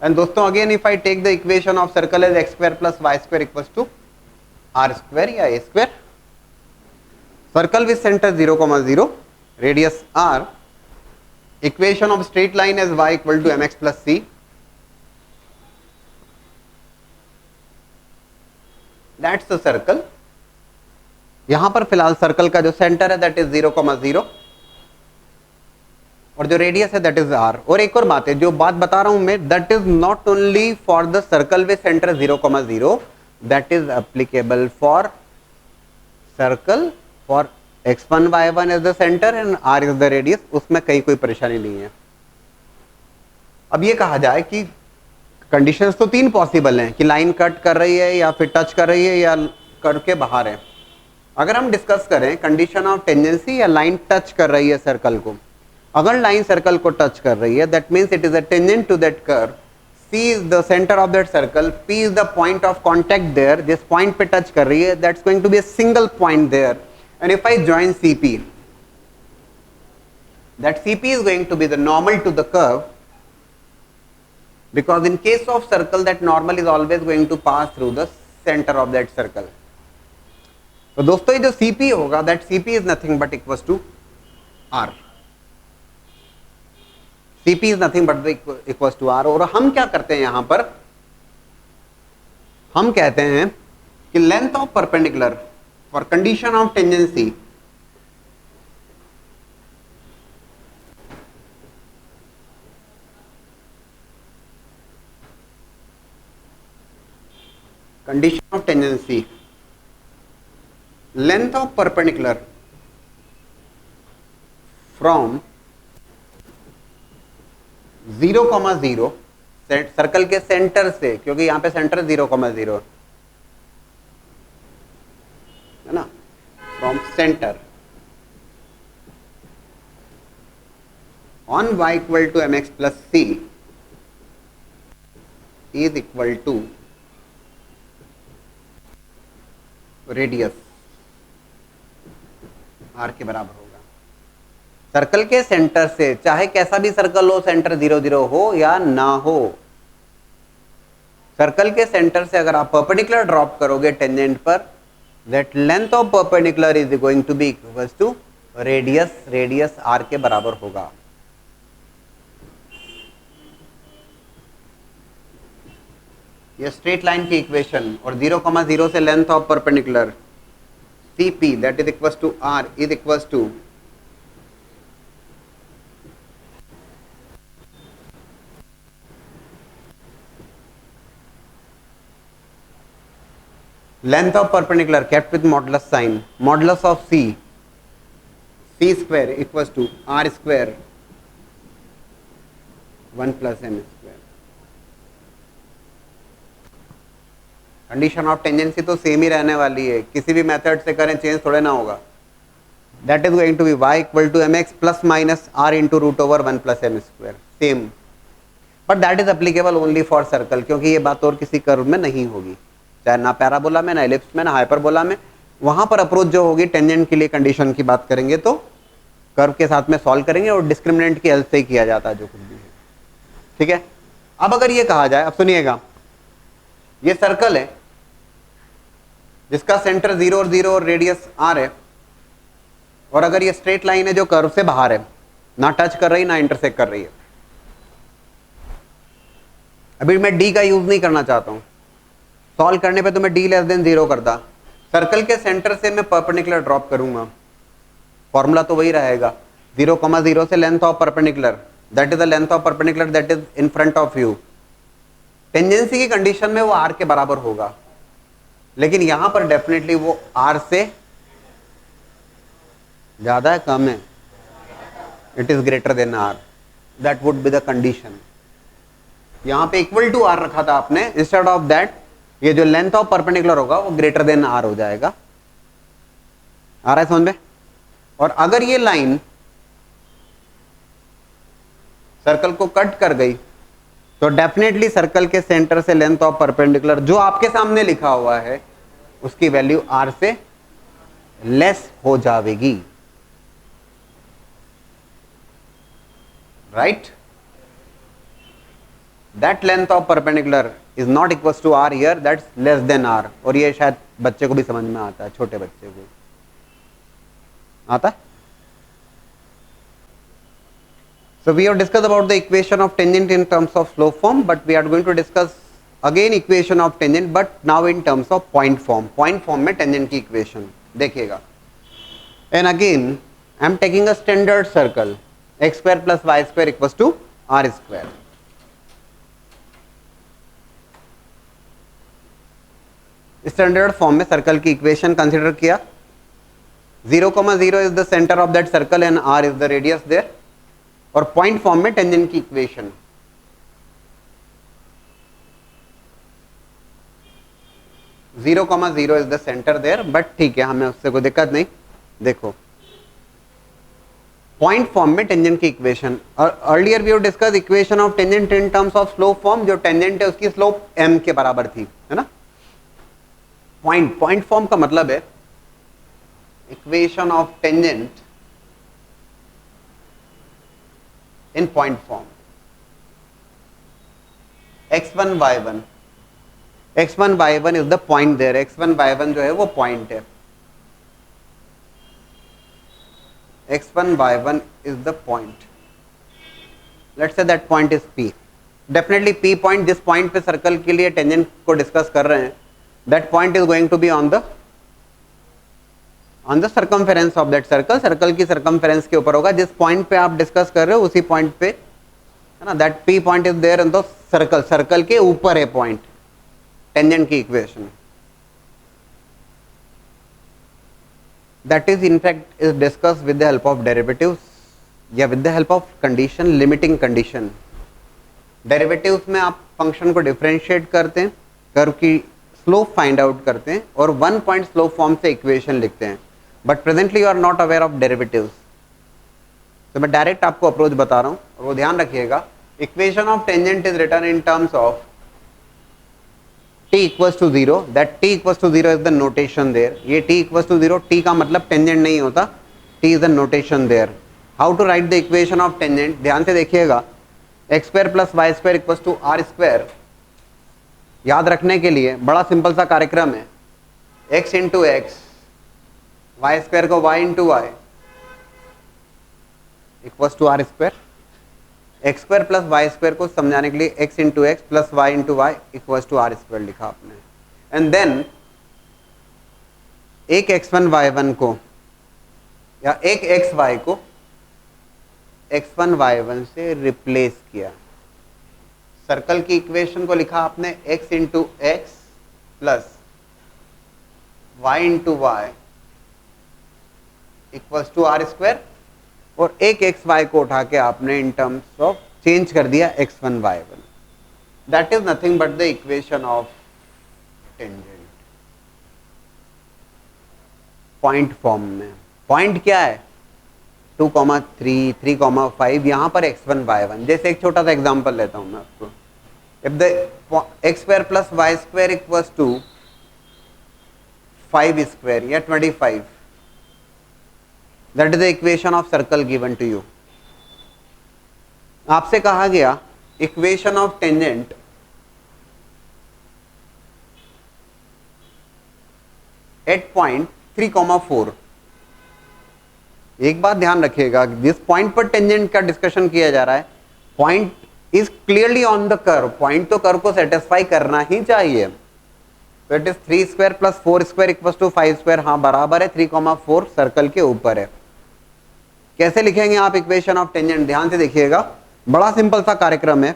एंड दोस्तों again if I take the equation of circle as X square plus Y square equals to are square या A square, circle with centre 0,0, radius r, equation of straight line as y equal to mx plus c, that's the circle. यहां पर फिलहाल circle का जो centre है that is 0,0 और जो radius है दैट इज r। और एक और बात है, जो बात बता रहा हूं मैं, that is not only for the circle with centre 0,0, that is applicable for circle for x1 y1 is the centre and r is the radius, उसमें कहीं कोई परेशानी नहीं है। अब ये कहा जाए कि कंडीशंस तो तीन पॉसिबल हैं कि लाइन कट कर रही है या फिर टच कर रही है या करके बाहर है। अगर हम डिस्कस करें कंडीशन ऑफ टेंजेंसी या लाइन टच कर रही है सर्कल को, अगर लाइन सर्कल को टच कर रही है that means it is a tangent to that curve, C is the center of that circle, P is the point of contact there, जिस पॉइंट पे टच कर रही है that's going to be a single point there, and if I join CP, that CP is going to be the normal to the curve, because in case of circle that normal is always going to pass through the center of that circle। तो दोस्तों ये जो CP होगा that CP is nothing but equals to R, CP is nothing but equals to R। और हम क्या करते हैं यहां पर, हम कहते हैं कि length of perpendicular for condition of tangency condition of tangency, length of perpendicular from 0,0 circle के सेंटर से, क्योंकि यहां पे सेंटर 0,0 है ना, from centre on y equal to mx plus c is equal to radius r के बराबर होगा। सर्कल के सेंटर से, चाहे कैसा भी सर्कल हो, सेंटर 0 0 हो या ना हो, सर्कल के सेंटर से अगर आप परपेंडिकुलर ड्रॉप करोगे टेंजेंट पर, that length of perpendicular is going to be equals to radius r के बराबर होगा। ये स्ट्रेट लाइन की इक्वेशन और 0,0 से length of perpendicular CP that is equals to R is equals to length of perpendicular kept with modulus sign, modulus of C square equals to R square 1 plus m square. Condition of tangency तो same ही रहने वाली है, किसी भी method से करें change थोड़े ना होगा। That is going to be y equal to mx plus minus r into root over 1 plus m square, same, but that is applicable only for circle, क्योंकि ये बात और किसी कर्व में नहीं होगी, चाहे ना पैराबोला में, ना एलिप्स में, ना हाइपरबोला में। वहां पर अप्रोच जो होगी टेंजेंट के लिए कंडीशन की बात करेंगे तो कर्व के साथ में सॉल्व करेंगे और डिस्क्रिमिनेंट की हेल्प से ही किया जाता है जो कुछ भी है, ठीक है। अब अगर ये कहा जाए, अब सुनिएगा, ये सर्कल है जिसका सेंटर 0 और 0 और रेडियस r है, और अगर ये स्ट्रेट लाइन है जो कर्व से बाहर है, ना टच कर रही ना इंटरसेक्ट कर रही है। अभी मैं d का यूज नहीं करना चाहता हूं, सॉल्व करने पे तो मैं d लेस देन 0 करता। सर्कल के सेंटर से मैं परपेंडिकुलर ड्रॉप करूंगा, फॉर्मूला तो वही रहेगा, 0,0 से length of perpendicular that is the length of perpendicular that is in front of you. Tangency की कंडीशन में वो r के बराबर होगा, लेकिन यहां पर डेफिनेटली वो r से ज्यादा है, कम है, it is greater then r, that would be the condition. यहां पे इक्वल टू r रखा था आपने, इंस्टेड ऑफ दैट ये जो लेंथ ऑफ परपेंडिकुलर होगा वो ग्रेटर देन r हो जाएगा। आ रहा है समझ में? और अगर ये लाइन सर्कल को कट कर गई तो डेफिनेटली सर्कल के सेंटर से लेंथ ऑफ परपेंडिकुलर जो आपके सामने लिखा हुआ है उसकी वैल्यू r से लेस हो जाएगी, right. That length of perpendicular is not equals to r here, that's less than r। और ये शायद बच्चे को भी समझ में आता है, छोटे बच्चे को आता है। So we have discussed about the equation of tangent in terms of slope form, but we are going to discuss again equation of tangent, but now in terms of point form. Point form में tangent की equation देखिएगा। And again I am taking a standard circle, x square plus y square equals to r square. Standard form में circle की equation consider किया, 0,0 is the centre of that circle and r is the radius there, और point form में tangent की equation, zero comma zero is the centre there, but ठीक है, हमें उससे कोई दिक्कत नहीं। देखो पॉइंट फॉर्म में टेंजेंट की equation, earlier we have discuss equation of tangent in terms of slope form, जो टेंजेंट है उसकी स्लोप m के बराबर थी, है ना। पॉइंट फॉर्म का मतलब है equation of tangent in point form, x1 y1, x1 y1 is the point there, x1 y1 जो है वो पॉइंट है, x1 y1 is the point, let's say that point is P, definitely P point, जिस point पे circle के लिए tangent को discuss कर रहे हैं, that point is going to be on the circumference of that circle, circle की circumference के ऊपर होगा, जिस point पे आप डिस्कस कर रहे हो उसी point पे, है ना, that P point is there in the circle, circle के ऊपर है point, टेंजेंट की equation, that is in fact is discussed with the help of derivatives या with the help of condition, limiting condition. Derivatives में आप function को differentiate करते हैं, कर्व की स्लोप फाइंड आउट करते हैं और वन पॉइंट स्लोप फॉर्म से इक्वेशन लिखते हैं, but presently you are not aware of derivatives. तो मैं डायरेक्ट आपको अप्रोच बता रहा हूँ और वो ध्यान रखिएगा. Equation of tangent is written in terms of t equals to 0, that t equals to 0 is the notation there. ये t equals to 0, t का मतलब टेंजेंट नहीं होता, t is the notation there. How to write the equation of tangent? ध्यान से देखिएगा. x square plus y square equals to r square. याद रखने के लिए बड़ा सिंपल सा कार्यक्रम है. x into x, y square को y into y equals to r square. X square plus Y square को समझाने के लिए X into X plus Y into Y equals to are square लिखा आपने. एंड देन एक x1 y1 को या एक xy को x1 y1 से रिप्लेस किया. सर्कल की इक्वेशन को लिखा आपने x into X plus Y into Y equals to are square और एक xy को उठा के आपने इन टर्म्स ऑफ चेंज कर दिया x1 y1. That is nothing but the equation of tangent point form में. पॉइंट क्या है? 2, 3, 3, 5. यहां पर x1 y1. जैसे एक छोटा सा एग्जांपल लेता हूं मैं आपको. If the x square plus Y square equals to 5 square या 25, that is the equation of circle given to you. आपसे कहा गया equation of tangent at point 3,4. एक बात ध्यान रखिएगा, जिस पॉइंट पर टेंजेंट का डिस्कशन किया जा रहा है, point is clearly on the curve. Point तो कर्व को सेटिस्फाई करना ही चाहिए. तो it is 3 square plus 4 square equals to 5 square. हाँ बराबर है, 3,4 सर्कल के ऊपर है. कैसे लिखेंगे आप इक्वेशन ऑफ टेंजेंट? ध्यान से देखिएगा, बड़ा सिंपल सा कार्यक्रम है.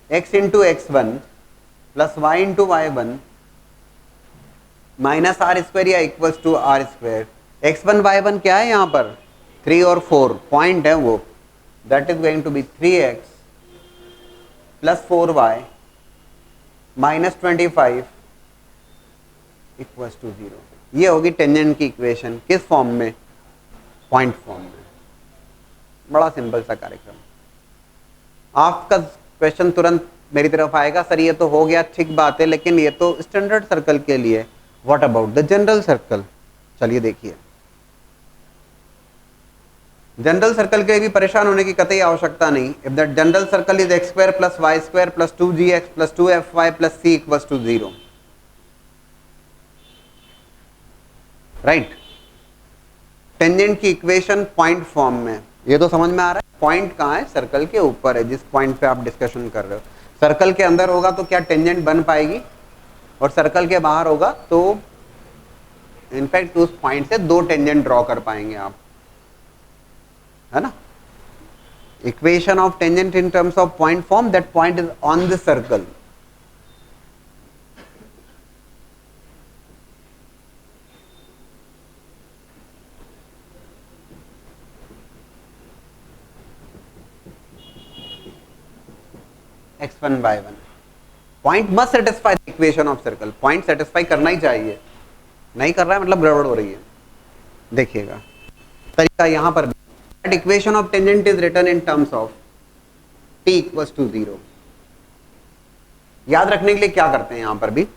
x into x1 plus y into y1 minus R square या equals to are square. x1 y1 क्या है यहाँ पर? 3 और 4 पॉइंट है वो. That is going to be 3x plus 4y minus 25 equals to 0. ये होगी टेंजेंट की इक्वेशन. किस फॉर्म में? पॉइंट फॉर्म में. बड़ा सिंपल सा कार्यक्रम. आपका क्वेश्चन तुरंत मेरी तरफ आएगा, सर ये तो हो गया, ठीक बात है, लेकिन ये तो स्टैंडर्ड सर्कल के लिए. What about the general circle? चलिए देखिए, जनरल सर्कल के भी परेशान होने की कतई आवश्यकता नहीं. If the general circle is X square plus Y square plus 2gx plus 2fy plus c equals to 0. Right. Tangent की इक्वेशन पॉइंट फॉर्म में. ये तो समझ में आ रहा है. पॉइंट कहाँ है? सर्कल के ऊपर है, जिस पॉइंट पे आप डिस्कशन कर रहे हो. सर्कल के अंदर होगा तो क्या टेंजेंट बन पाएगी, और सर्कल के बाहर होगा तो इनफैक्ट उस पॉइंट से 2 टेंजेंट ड्रॉ कर पाएंगे आप, है ना. Equation of tangent in terms of point form. That point is on the circle. x1 y1. Point must satisfy the equation of circle. Point satisfy करना ही चाहिए. नहीं कर रहा है मतलब गड़बड़ हो रही है. देखिएगा तरीका यहां पर. That equation of tangent is written in terms of t equals to 0. याद रखने के लिए क्या करते हैं यहां पर भी,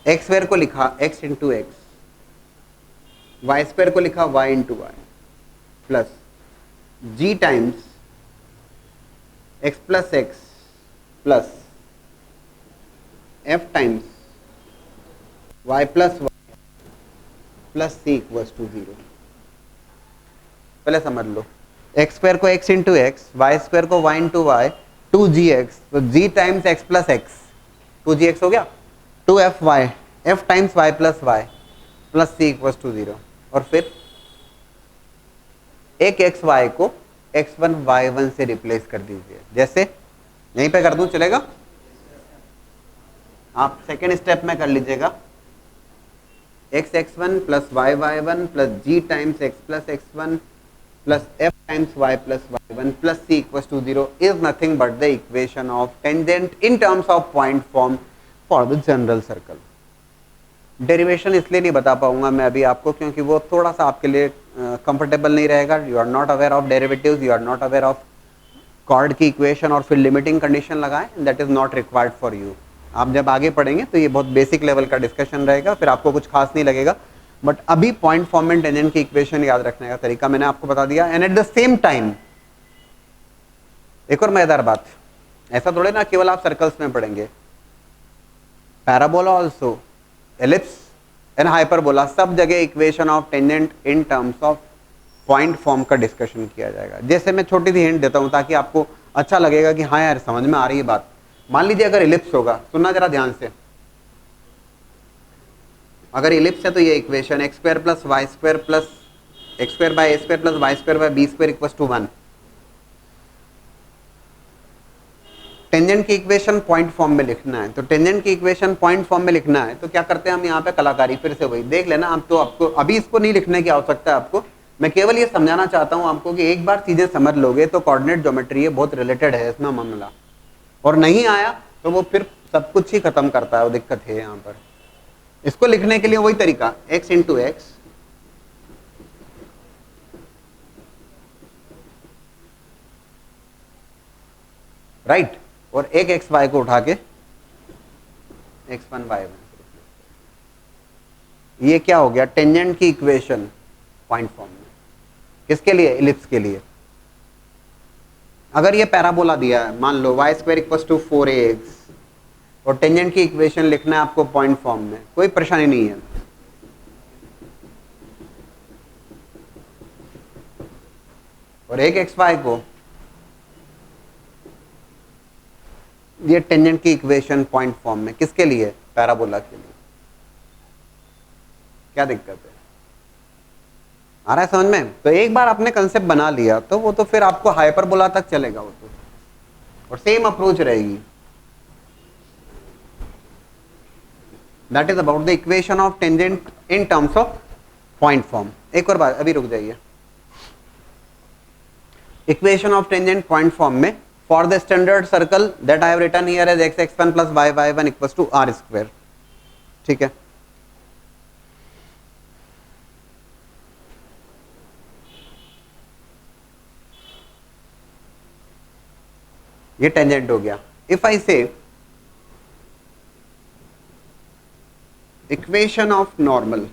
x स्क्वायर को लिखा x into X, Y square को लिखा y into Y plus g times x plus X plus f times y plus Y plus c equals to 0. पहले समझ लो, एक्स स्क्वायर को x into X, Y square को y into Y, 2gx, तो g times x plus X, 2gx हो गया, 2fy, f times y plus Y plus c equals to 0. और फिर एक xy को x1 y1 से रिप्लेस कर दीजिए. जैसे यहीं पे कर दूं चलेगा? आप सेकेंड स्टेप में कर लीजिएगा, X X one plus Y Y one plus G times X plus X one plus F times Y plus Y one plus C equals to 0 is nothing but the equation of tangent in terms of point form for the general circle. Derivation इसलिए नहीं बता पाऊंगा मैं अभी आपको, क्योंकि वो थोड़ा सा आपके लिए कंफर्टेबल नहीं रहेगा। You are not aware of derivatives, you are not aware of chord की इक्वेशन और फिर लिमिटिंग कंडीशन लगाएं, that is not required for you. आप जब आगे पढ़ेंगे तो ये बहुत बेसिक लेवल का डिस्कशन रहेगा, फिर आपको कुछ खास नहीं लगेगा। बट अभी पॉइंट फॉर्म एंड टेंजेंट की इक्वेशन याद रखने का तरीका मैंने आपको बता दिया। And eight the same time एक और मजेदार बात, ऐसा थोड़े ना केवल आप सर्कल्स में पढ़ेंगे, parabola also, ellipse and hyperbola, सब जगह equation of tangent in terms of point form का डिस्कशन किया जाएगा। जैसे मैं छोटी सी हिंट देता हूं ताकि आपको अच्छा लगेगा कि हाँ यार समझ में आ रही है बात। मान लीजिए अगर इलिप्स होगा, सुनना जरा ध्यान से, अगर इलिप्स है तो ये equation x square plus Y square plus x square by a square plus Y square by b square equals to 1। Tangent की इक्वेशन पॉइंट फॉर्म में लिखना है, तो टेंजेंट की इक्वेशन पॉइंट फॉर्म में लिखना है तो क्या करते हैं हम यहाँ पे कलाकारी, फिर से वही देख लेना। अब तो आपको अभी इसको नहीं लिखने की आवश्यकता है आपको, मैं केवल ये समझाना चाहता हूँ आपको कि एक बार चीजें समझ लोगे तो कोऑर्डिनेट ज्योमेट्री है बहुत रिलेटेड है इसमें मामला, और नहीं आया तो वो फिर सब कुछ ही खत्म करता है, वो दिक्कत है यहाँ पर। इसको लिखने के लिए वही तरीका, x इंटू एक्स राइट, और एक एक्स वाई को उठा के एक्स वन वाई वन, ये क्या हो गया टेंजेंट की इक्वेशन पॉइंट फॉर्म में। किसके लिए? इलिप्स के लिए। अगर ये पैराबोला दिया है, मान लो Y square equals to 4ax, और टेंजेंट की इक्वेशन लिखना है आपको पॉइंट फॉर्म में, कोई परेशानी नहीं है। और एक एक्स वाई को ये टेंजेंट की इक्वेशन पॉइंट फॉर्म में, किसके लिए? पैराबोला के लिए। क्या दिक्कत है? आ रहा है समझ में? तो एक बार आपने कंसेप्ट बना लिया तो वो तो फिर आपको हाइपरबोला तक चलेगा वो तो, और सेम अप्रोच रहेगी। That is about the equation of tangent in terms of point form. एक और बात, अभी रुक जाइए। Equation of tangent point form में for the standard circle that I have written here as X X one plus Y Y one equals to are square. ठीक है, ये टेंजेंट हो गया। If I say equation of normal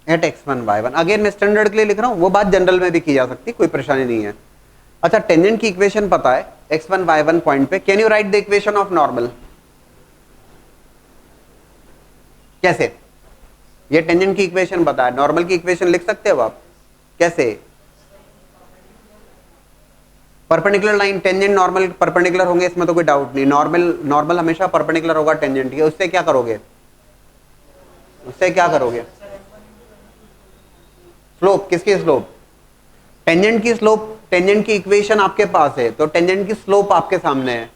at x1 y1, again मैं standard के लिए लिख रहा हूं, वो बात जनरल में भी की जा सकती, कोई परेशानी नहीं है। अच्छा, टेंजेंट की इक्वेशन पता है x1 y1 पॉइंट पे, can you right the equation of normal? कैसे? ये टेंजेंट की इक्वेशन पता है, नॉर्मल की इक्वेशन लिख सकते हो आप? कैसे? Perpendicular line, tangent normal perpendicular होंगे, इसमें तो कोई डाउट नहीं। नॉर्मल हमेशा परपेंडिकुलर होगा टेंजेंट के। उससे क्या करोगे? उससे क्या करोगे? स्लोप। किसकी स्लोप? टेंजेंट की स्लोप। टेंजेंट की इक्वेशन आपके पास है तो टेंजेंट की स्लोप आपके सामने है।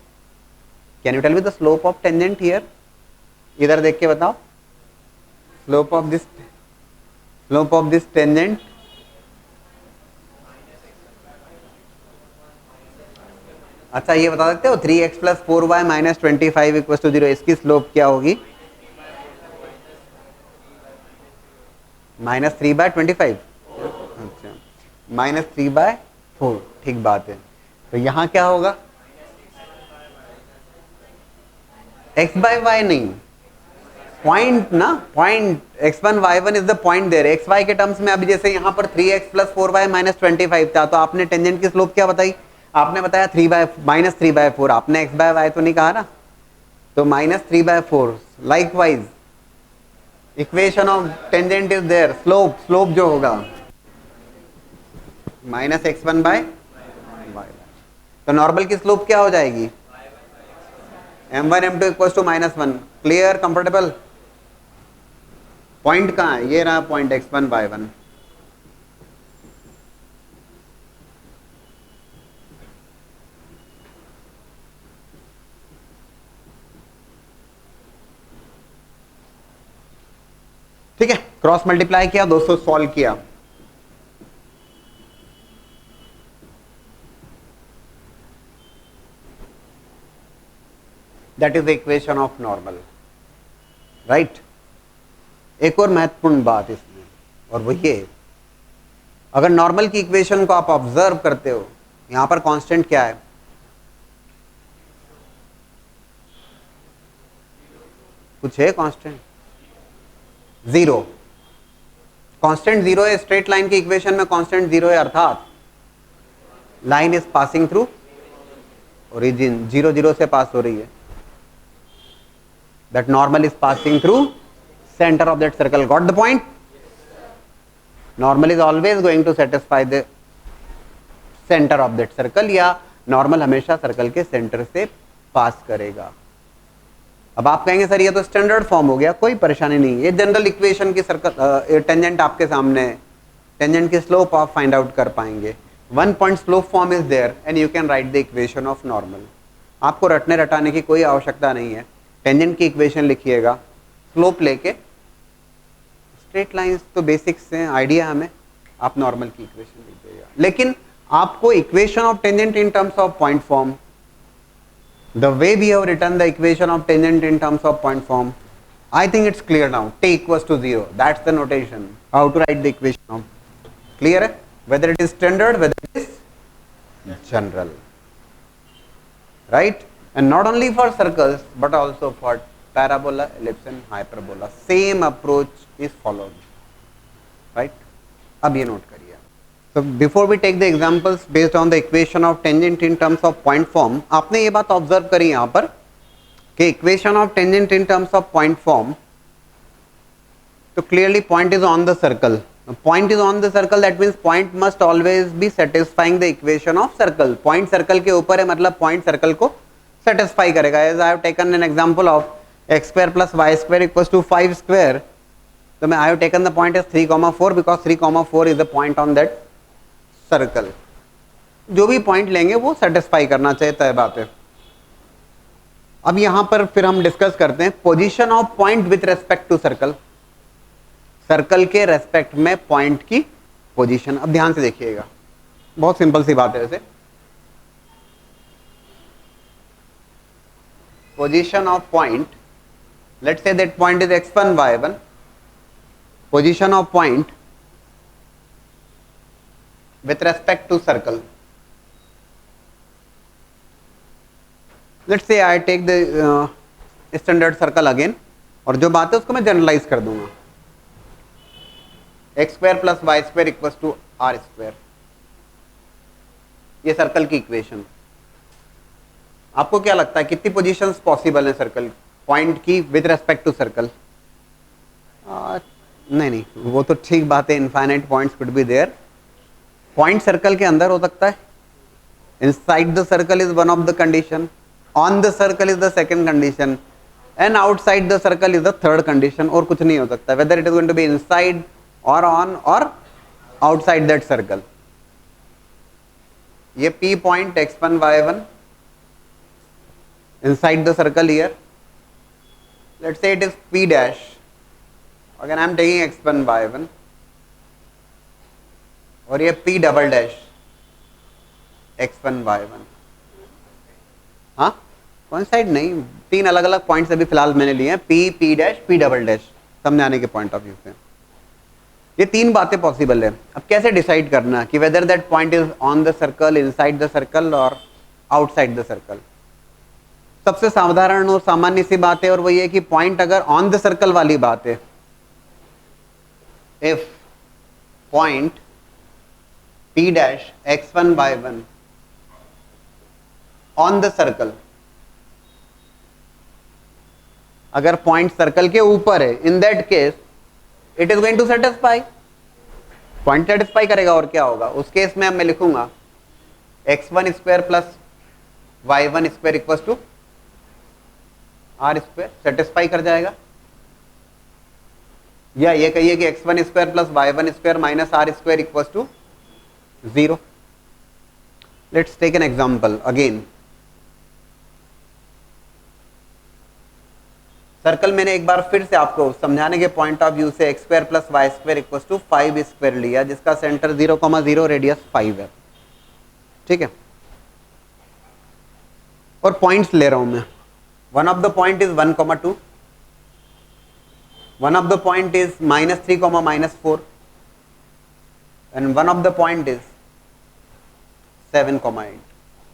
Can you tell me the slope of tangent here? इधर देख के बताओ, स्लोप ऑफ दिस टेंजेंट। अच्छा, ये बता सकते हो 3x plus 4y minus 25 equal to 0, इसकी स्लोप क्या होगी? -3/25। अच्छा, -3/4, ठीक बात है। तो यहां क्या होगा? x/y नहीं, पॉइंट ना, point x1 y1 is the point there. xy के टर्म्स में अभी जैसे यहाँ पर 3x प्लस 4y माइनस 25 था, तो आपने टेंजेंट की स्लोप क्या बताई? आपने बताया -3/4। आपने x/y तो नहीं कहा ना, तो -3/4। Likewise equation of tangent is there, slope जो होगा -x1/y। तो नॉर्मल की स्लोप क्या हो जाएगी? m1 m2 equals to -1। Clear? Comfortable? Point कहाँ है? ये रहा पॉइंट x1 y1। ठीक है, क्रॉस मल्टीप्लाई किया, 200 सॉल्व किया, that is the equation of normal, right. एक और महत्वपूर्ण बात इसमें, और वो ये, अगर नॉर्मल की इक्वेशन को आप ऑब्जर्व करते हो, यहां पर कांस्टेंट क्या है, कुछ है कांस्टेंट, जीरो। कांस्टेंट जीरो है, स्ट्रेट लाइन की इक्वेशन में कांस्टेंट जीरो है, अर्थात line is passing through origin, 0 0 से पास हो रही है, that normal is passing through centre of that circle. Got the point? Normal is always going to satisfy the centre of that circle, या normal हमेशा circle के centre से pass करेगा। अब आप कहेंगे सर ये तो स्टैंडर्ड फॉर्म हो गया, कोई परेशानी नहीं, ये जनरल इक्वेशन की सर्कल टेंजेंट आपके सामने है, टेंजेंट की स्लोप आप फाइंड आउट कर पाएंगे। 1 point slope form is there and you can write the equation of normal. आपको रटने रटाने की कोई आवश्यकता नहीं है, टेंजेंट की इक्वेशन लिखिएगा, स्लोप लेके, स्ट्रेट लाइंस तो बेसिक्स हैं, आइडिया हमें, आप नॉर्मल की इक्वेशन लिख दीजिएगा। लेकिन आपको equation of tangent in terms of point form, the way we have written the equation of tangent in terms of point form, I think it's clear now. T equals to 0, that's the notation, how to write the equation of, clear hai? Whether it is standard, whether it is general, right? And not only for circles but also for parabola, ellipse and hyperbola, same approach is followed, right? अब ये note करिए। So before we take the examples based on the equation of tangent in terms of point form, आपने ये बात observe करी यहाँ पर कि equation of tangent in terms of point form, तो clearly point is on the circle. Point is on the circle, that means point must always be satisfying the equation of circle. Point circle के ऊपर है, मतलब point circle को satisfy करेगा। As I have taken an example of x square plus y square equals to 5 square, तो मैं I have taken the point as 3,4 because 3,4 is the point on that circle. जो भी point लेंगे वो satisfy करना चाहिए, तय बात है। अब यहां पर फिर हम डिस्कस करते हैं position of point with respect to circle, circle के रेस्पेक्ट में पॉइंट की पोजीशन। अब ध्यान से देखिएगा, बहुत सिंपल सी बात है वैसे। Position of point, let's say that point is x1 y1, position of point with respect to circle, let's say I take the standard circle again, और जो बात है उसको मैं जनरलाइज कर दूंगा, x square plus y square equals to r square, ये circle की इक्वेशन। आपको क्या लगता है कितनी पोजीशंस पॉसिबल है सर्कल पॉइंट की विद रेस्पेक्ट टू सर्कल? नहीं, वो तो ठीक बात है, infinite points could be there. Point circle के अंदर हो सकता है, inside the circle is one of the condition, on the circle is the second condition, and outside the circle is the third condition, और कुछ नहीं हो सकता, whether it is going to be inside और ऑन और outside that circle. ये P point x1 y1 inside the circle here, let's say it is P dash, again I am taking x1 y1, और ये P double dash x1 y1, हाँ कौन side नहीं, तीन अलग अलग पॉइंट्स अभी फिलहाल मैंने लिए हैं, P P dash P double dash, समझ आने के पॉइंट ऑफ व्यू से ये तीन बातें पॉसिबल है। अब कैसे डिसाइड करना कि whether that point is on the circle, inside the circle और आउटसाइड द सर्कल? सबसे साधारण और सामान्य सी बात है, और वो ये कि पॉइंट अगर ऑन द सर्कल वाली बात है, if point P dash x1 y1 on the circle, अगर पॉइंट सर्कल के ऊपर है, in that case it is going to satisfy, point satisfy करेगा, और क्या होगा उस केस में? अब मैं लिखूंगा x1 square plus y1 square equals to r square, satisfy कर जाएगा। या ये कहिए कि x1 square plus y1 square minus r square equals to 0. Let's take an example again. Circle मैंने एक बार फिर से आपको समझाने के पॉइंट ऑफ व्यू से x square plus Y square equal to 5 square लिया, जिसका सेंटर 0,0 रेडियस 5 है, ठीक है। और पॉइंट्स ले रहा हूं मैं, one of the point is 1,2, one of the point is -3, -4 and one of the point is 7,8।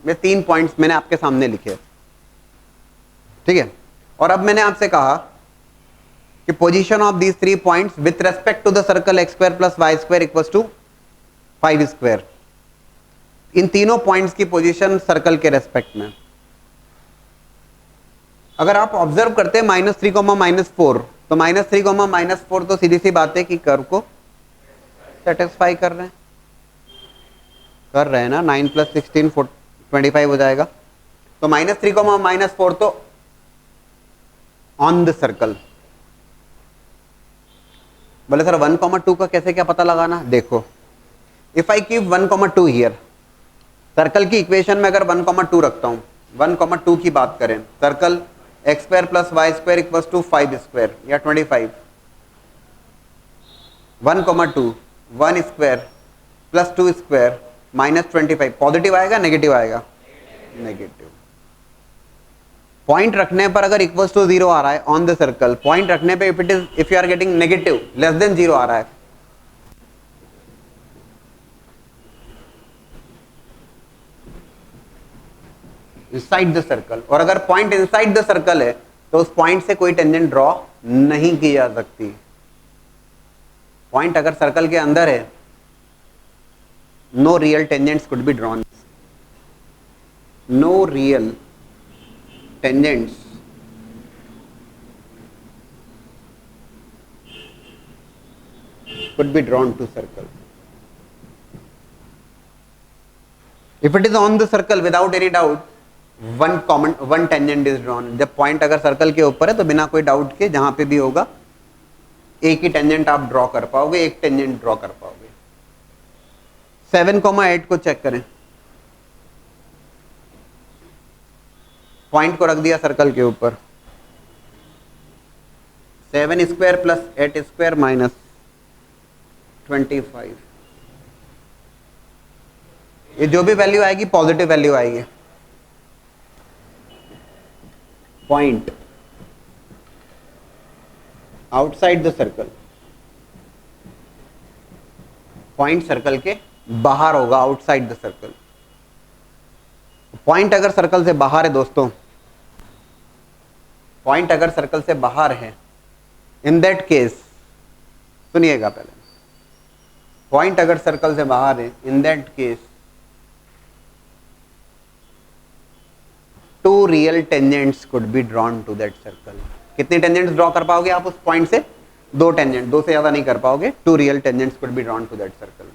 ये 3 पॉइंट्स मैंने आपके सामने लिखे, ठीक है। और अब मैंने आपसे कहा कि position of these 3 points with respect to the circle x square plus Y square equals to 5 square. इन तीनों पॉइंट्स की पोजीशन सर्कल के रेस्पेक्ट में, अगर आप ऑब्जर्व करते हैं -3, -4, तो -3, -4 तो सीधी सी बात है कि कर्व को सेटिस्फाई कर रहे हैं ना। 9 + 16 25 हो जाएगा। तो -3, -4 तो ऑन द सर्कल। बोले सर 1,2 का कैसे क्या पता लगाना? देखो, if I keep 1,2 here, circle की इक्वेशन में अगर 1,2 रखता हूं, 1,2 की बात करें, circle x square plus Y square equals to 5 square या 25, 1,2, 1 स्क्वायर प्लस 2 स्क्वायर -25, पॉजिटिव आएगा नेगेटिव आएगा? नेगेटिव। पॉइंट रखने पर अगर इक्वल्स टू 0 आ रहा है ऑन द सर्कल, पॉइंट रखने पे if you are getting negative less than 0 आ रहा है, इनसाइड द सर्कल। और अगर पॉइंट इनसाइड द सर्कल है तो उस पॉइंट से कोई टेंजेंट ड्रॉ नहीं की जा सकती। पॉइंट अगर सर्कल के अंदर है, no real tangents could be drawn, no real tangents could be drawn to circle. If it is on the circle, without any doubt, one tangent is drawn. जब point अगर सर्कल के ऊपर है तो बिना कोई डाउट के जहां पे भी होगा एक ही टेंजेंट आप ड्रॉ कर पाओगे, एक टेंजेंट ड्रॉ कर पाओगे। 7,8 को चेक करें, पॉइंट को रख दिया सर्कल के ऊपर, 7 स्क्वायर प्लस 8 स्क्वायर -25, ये जो भी वैल्यू आएगी पॉजिटिव वैल्यू आएगी। Point outside the circle, point circle के बाहर होगा, आउटसाइड द सर्कल। पॉइंट अगर सर्कल से बाहर है दोस्तों, पॉइंट अगर सर्कल से बाहर है, इन दैट केस, सुनिएगा पहले, पॉइंट अगर सर्कल से बाहर है, in that case 2 real tangents could be drawn to that circle. कितने टेंजेंट्स ड्रॉ कर पाओगे आप उस पॉइंट से? 2 टेंजेंट, 2 से ज्यादा नहीं कर पाओगे। 2 real tangents could be drawn to that circle.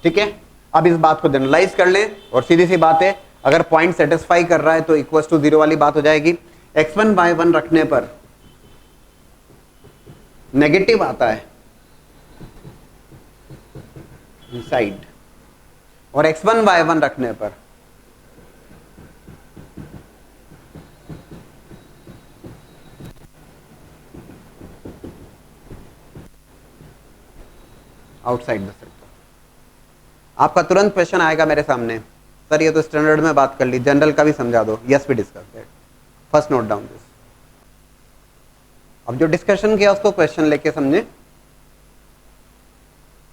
ठीक है, अब इस बात को जनरलाइज कर लें और सीधी सी बात है, अगर पॉइंट सेटिस्फाई कर रहा है तो इक्वल्स टू 0 वाली बात हो जाएगी। x1 y1 रखने पर नेगेटिव आता है इनसाइड, और x1 y1 रखने पर आउटसाइड द सर्कल। आपका तुरंत क्वेश्चन आएगा मेरे सामने, सर ये तो स्टैंडर्ड में बात कर ली, जनरल का भी समझा दो। Yes, we discuss that, first note down this. अब जो डिस्कशन किया उसको क्वेश्चन लेके समझे।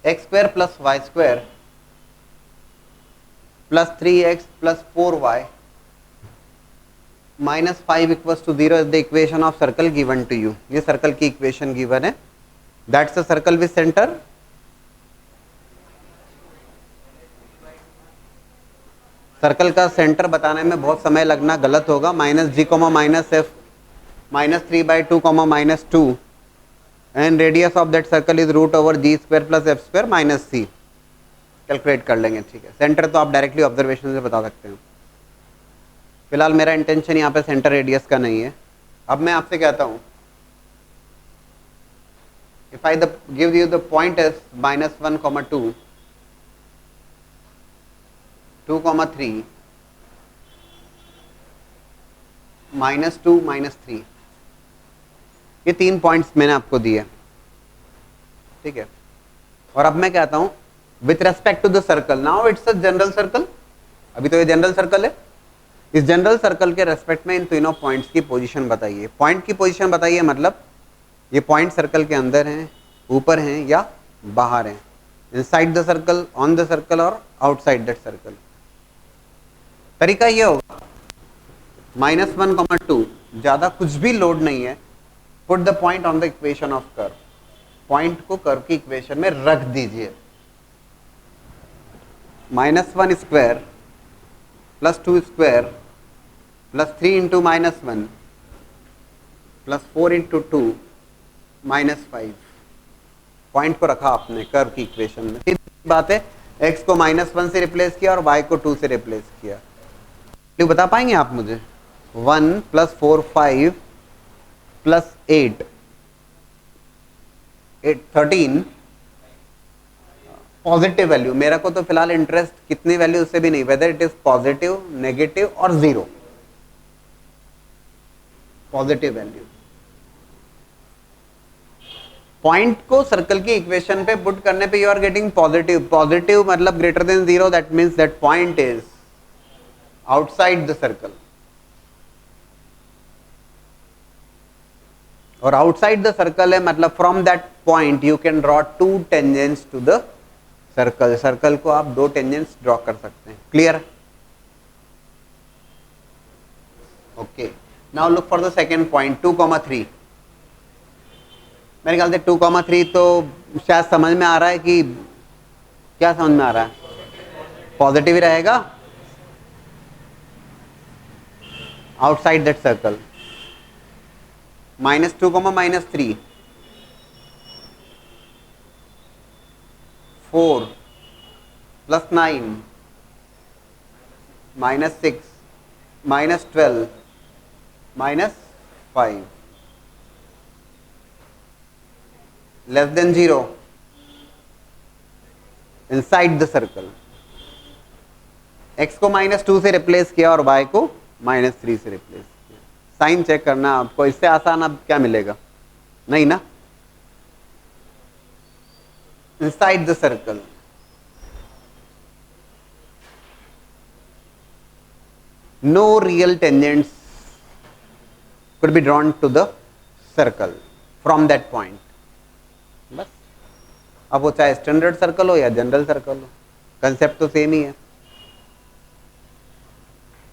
X square plus Y square plus 3x plus 4y minus 5 equals to 0 is the equation of circle given to you. ये सर्कल की equation given है, that's a circle with centre circle का centre बताने में बहुत समय लगना गलत होगा। -g, -f, -3/2, -2 and radius of that circle is √g² plus f² -c। Calculate कर लेंगे, ठीक है। सेंटर तो आप डायरेक्टली ऑब्जर्वेशन से बता सकते हैं। फिलहाल मेरा इंटेंशन यहाँ पे सेंटर रेडियस का नहीं है। अब मैं आपसे कहता हूँ if I give you the point as -1, 2, 2, 3, -2, -3, ये 3 पॉइंट्स मैंने आपको दिए, ठीक है। और अब मैं कहता हूं with respect to the circle, now it's a general circle, अभी तो ये जनरल सर्कल है, इस जनरल सर्कल के रेस्पेक्ट में इन तीनों पॉइंट्स की पोजीशन बताइए। पॉइंट की पोजीशन बताइए मतलब ये पॉइंट सर्कल के अंदर हैं, ऊपर हैं या बाहर हैं, inside the circle, on the circle और आउटसाइड दैट सर्कल। तरीका ये होगा -1, 2, ज्यादा कुछ भी लोड नहीं है, put the point on the equation of curve, point को कर्व की इक्वेशन में रख दीजिए। -1 square plus 2 square plus 3 into -1 plus 4 into 2 -5, point को रखा आपने कर्व की इक्वेशन में। सीधी बात है, x को -1 से रिप्लेस किया और y को 2 से रिप्लेस किया। तो बता पाएंगे आप मुझे 1 + 4 5 + 8 13 पॉजिटिव वैल्यू, मेरा को तो फिलहाल इंटरेस्ट कितनी वैल्यू उससे भी नहीं, whether it is positive, negative और 0, पॉजिटिव वैल्यू। पॉइंट को सर्कल की इक्वेशन पे पुट करने पे you are getting positive, positive मतलब greater than 0, that means that point is outside the circle, और आउटसाइड द सर्कल है मतलब from that point you can draw 2 tangents to the circle, circle को आप 2 tangents draw कर सकते हैं। Clear? Okay, now look for the second point 2, 3। मेरे ख्याल से 2, 3 तो शायद समझ में आ रहा है कि क्या समझ में आ रहा है, पॉजिटिव ही रहेगा outside that circle. -2, -3 4 + 9 -6 -12 -5 less than 0 inside the circle। x को -2 से रिप्लेस किया और y को -3 से रिप्लेस किया। साइन चेक करना आपको, इससे आसान अब क्या मिलेगा, नहीं ना। inside the circle, no real tangents could be drawn to the circle from that point। बस, अब वो चाहे स्टैंडर्ड सर्कल हो या जनरल सर्कल हो, कंसेप्ट तो सेम ही है,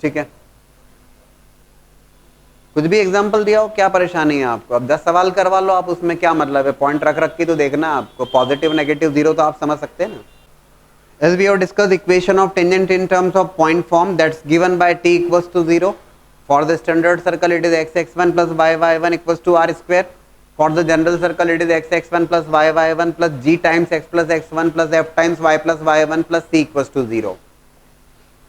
ठीक है। कुछ भी एग्जांपल दिया हो, क्या परेशानी है आपको? अब 10 सवाल करवा लो आप, उसमें क्या मतलब है, पॉइंट रख रख के तो देखना आपको, पॉजिटिव नेगेटिव 0 तो आप समझ सकते हैं ना। As we have discussed equation of tangent in terms of point form, that's given by t equals to 0. For the standard circle it is x(x1) plus y(y1) equals to r square. For the general circle it is x(x1) plus y(y1) plus g times x plus x1 plus f times y plus y1 plus c equals to 0.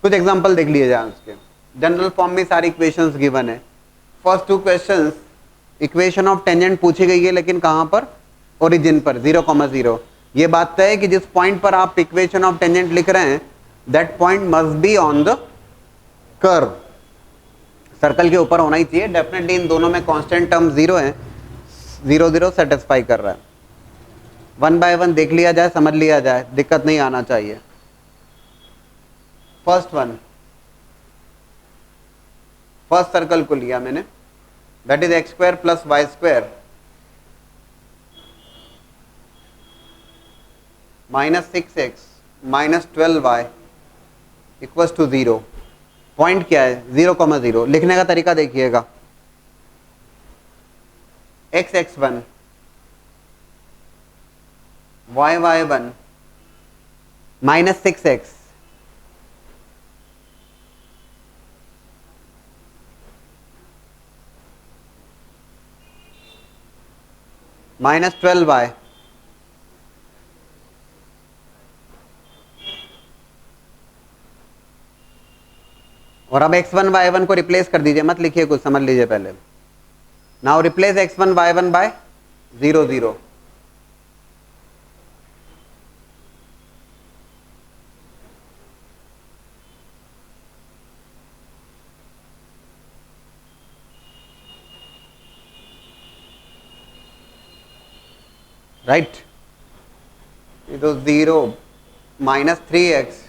कुछ example देख लिए जाए उसके। General form में सारी equations given है। First 2 questions equation of tangent पूछी गई है, लेकिन कहां पर, ओरिजिन पर 0, 0। ये बात तय है कि जिस पॉइंट पर आप इक्वेशन ऑफ टेंजेंट लिख रहे हैं that point must be on the curve, circle के ऊपर होना ही चाहिए। डेफिनेटली इन दोनों में कांस्टेंट टर्म 0 है, 0, 0 सेटिस्फाई कर रहा है। 1 बाय 1 देख लिया जाए, समझ लिया जाए, दिक्कत नहीं आना चाहिए। फर्स्ट वन, फर्स्ट सर्कल को लिया मैंने, that is x² + y² -6x -12y equals to 0। Point क्या है, 0, 0। लिखने का तरीका देखिएगा, x(x1) y(y1) -6x -12y और अब x1 y1 को रिप्लेस कर दीजिए, मत लिखिए कुछ, समझ लीजिए पहले। Now replace x1 y1 by 0, 0। Right. ये तो 0 माइनस 3x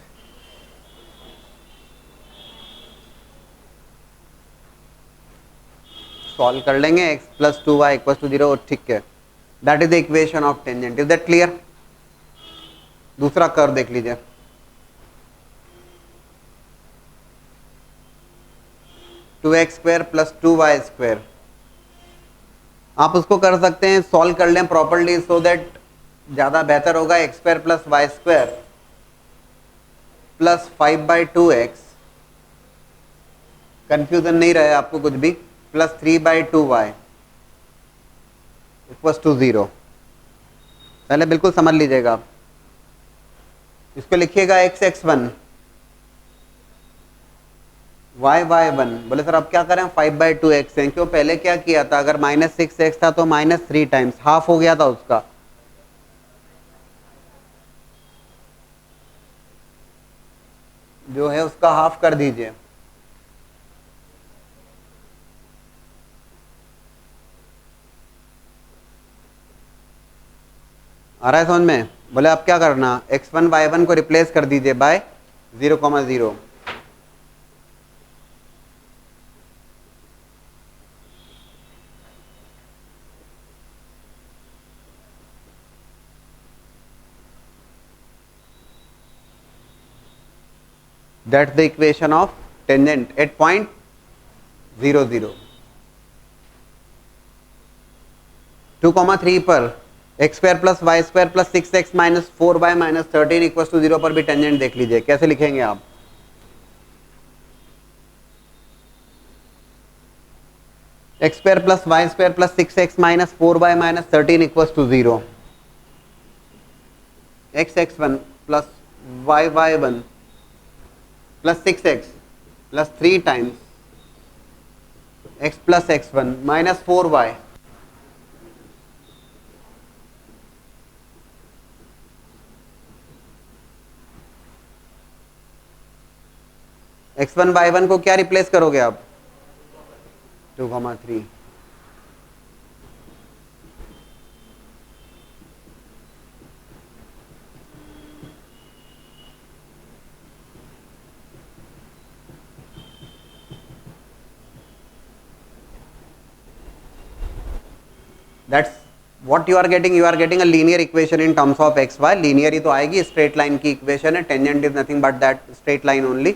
सॉल्व कर लेंगे, x plus 2y equal to 0, ठीक है। That is the equation of tangent. Is that clear? दूसरा कर्व देख लीजिए, 2x square plus 2y square. आप उसको कर सकते हैं, सॉल्व कर लें प्रॉपर्ली, सो दैट ज़्यादा बेहतर होगा। X square plus Y square plus 5/2x, confusion नहीं रहे आपको कुछ भी, प्लस 3/2y इक्वल्स टू 0। पहले बिल्कुल समझ लीजिएगा आप। इसको लिखिएगा x(x1) y(y1). बोले सर अब क्या करें, 5/2x है, क्यों? पहले क्या किया था, अगर -6x था तो -3 टाइम्स हाफ हो गया था उसका, जो है उसका हाफ कर दीजिए। आ रहा है समझ में? बोले अब क्या करना, x1 y1 को रिप्लेस कर दीजिए bye 0,0। That's the equation of tangent at point 0, 0. 2,3 पर x square plus Y square plus 6x minus 4y minus 13 equal to 0 पर भी टेंजेंट देख लीजिए। कैसे लिखेंगे आप? X square plus Y square plus 6x minus 4y minus 13 equal to 0। x(x1) plus y(y1) plus 6x plus 3 times x plus x1 minus 4y x1 y1 को क्या replace करोगे आप? 2,3। That's what you are getting. You are getting a linear equation in terms of x y. Linear ही तो आएगी, straight line की equation है, tangent is nothing but that straight line only.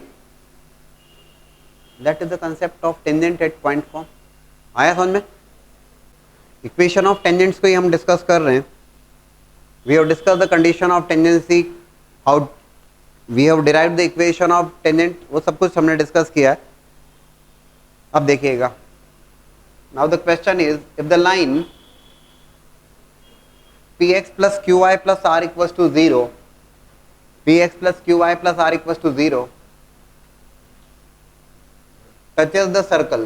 That is the concept of tangent at point form. आया समझ में? Equation of tangents को ही हम discuss कर रहे हैं। We have discussed the condition of tangency, how we have derived the equation of tangent, वो सब कुछ हमने discuss किया है। अब देखिएगा, now the question is, if the line px plus qy plus r equals to 0, px plus qy plus r equals to 0 touches the circle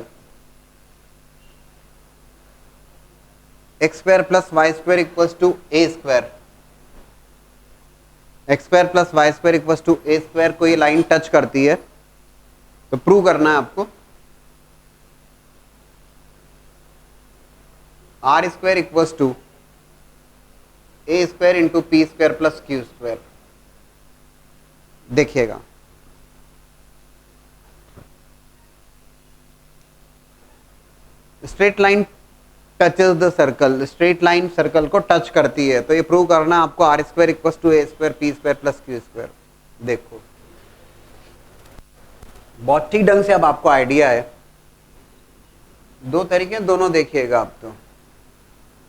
x square plus y square equals to a square, x square plus y square equals to a square को ये line touch करती है, तो prove करना है आपको r square equals to a square into p square plus q square। देखिएगा, straight line touches the circle, straight line circle को टच करती है, तो ये प्रूव करना है आपको r square equal to A square p square plus q square. देखो बहुत ठीक ढंग से अब आपको आइडिया है। दो तरीके, दोनों देखिएगा आप। तो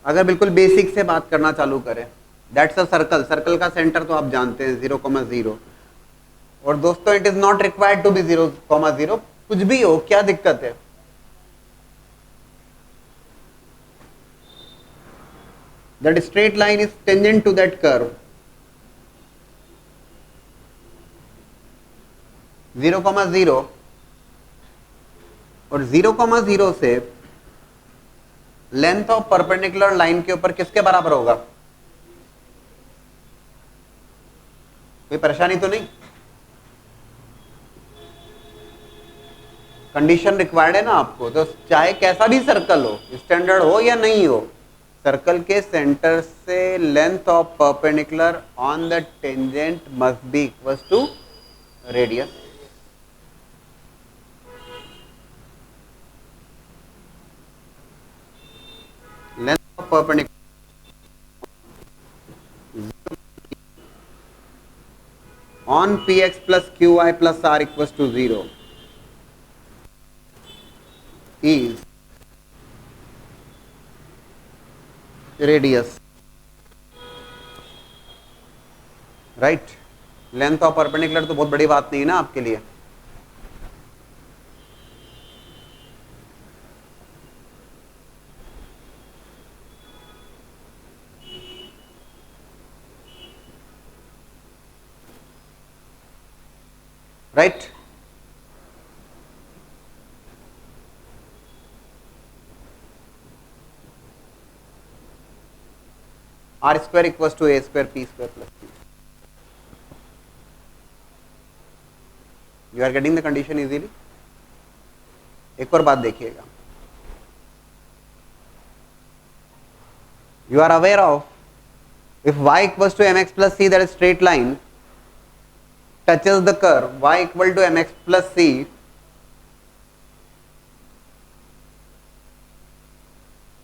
अगर बिल्कुल बेसिक से बात करना चालू करें, दैट्स अ सर्कल, सर्कल का सेंटर तो आप जानते हैं 0,0। और दोस्तों it is not required to be 0,0, कुछ भी हो, क्या दिक्कत है? That straight line is tangent to that curve, 0,0 और 0,0 से लेंथ ऑफ परपेंडिकुलर लाइन के ऊपर किसके बराबर होगा? कोई परेशानी तो नहीं? कंडीशन रिक्वायर्ड है ना आपको, तो चाहे कैसा भी सर्कल हो, स्टैंडर्ड हो या नहीं हो, सर्कल के सेंटर से length of perpendicular on the tangent must be equals to radius. Length of perpendicular on px plus qy plus r equals to 0 is radius, right? Length of perpendicular तो बहुत बड़ी बात नहीं है ना आपके लिए। Right r square equals to A square p square plus c. You are getting the condition easily. एक और बात देखिएगा, you are aware of if y equals टू mx plus c, that is straight line touches the curve y equal to mx plus c,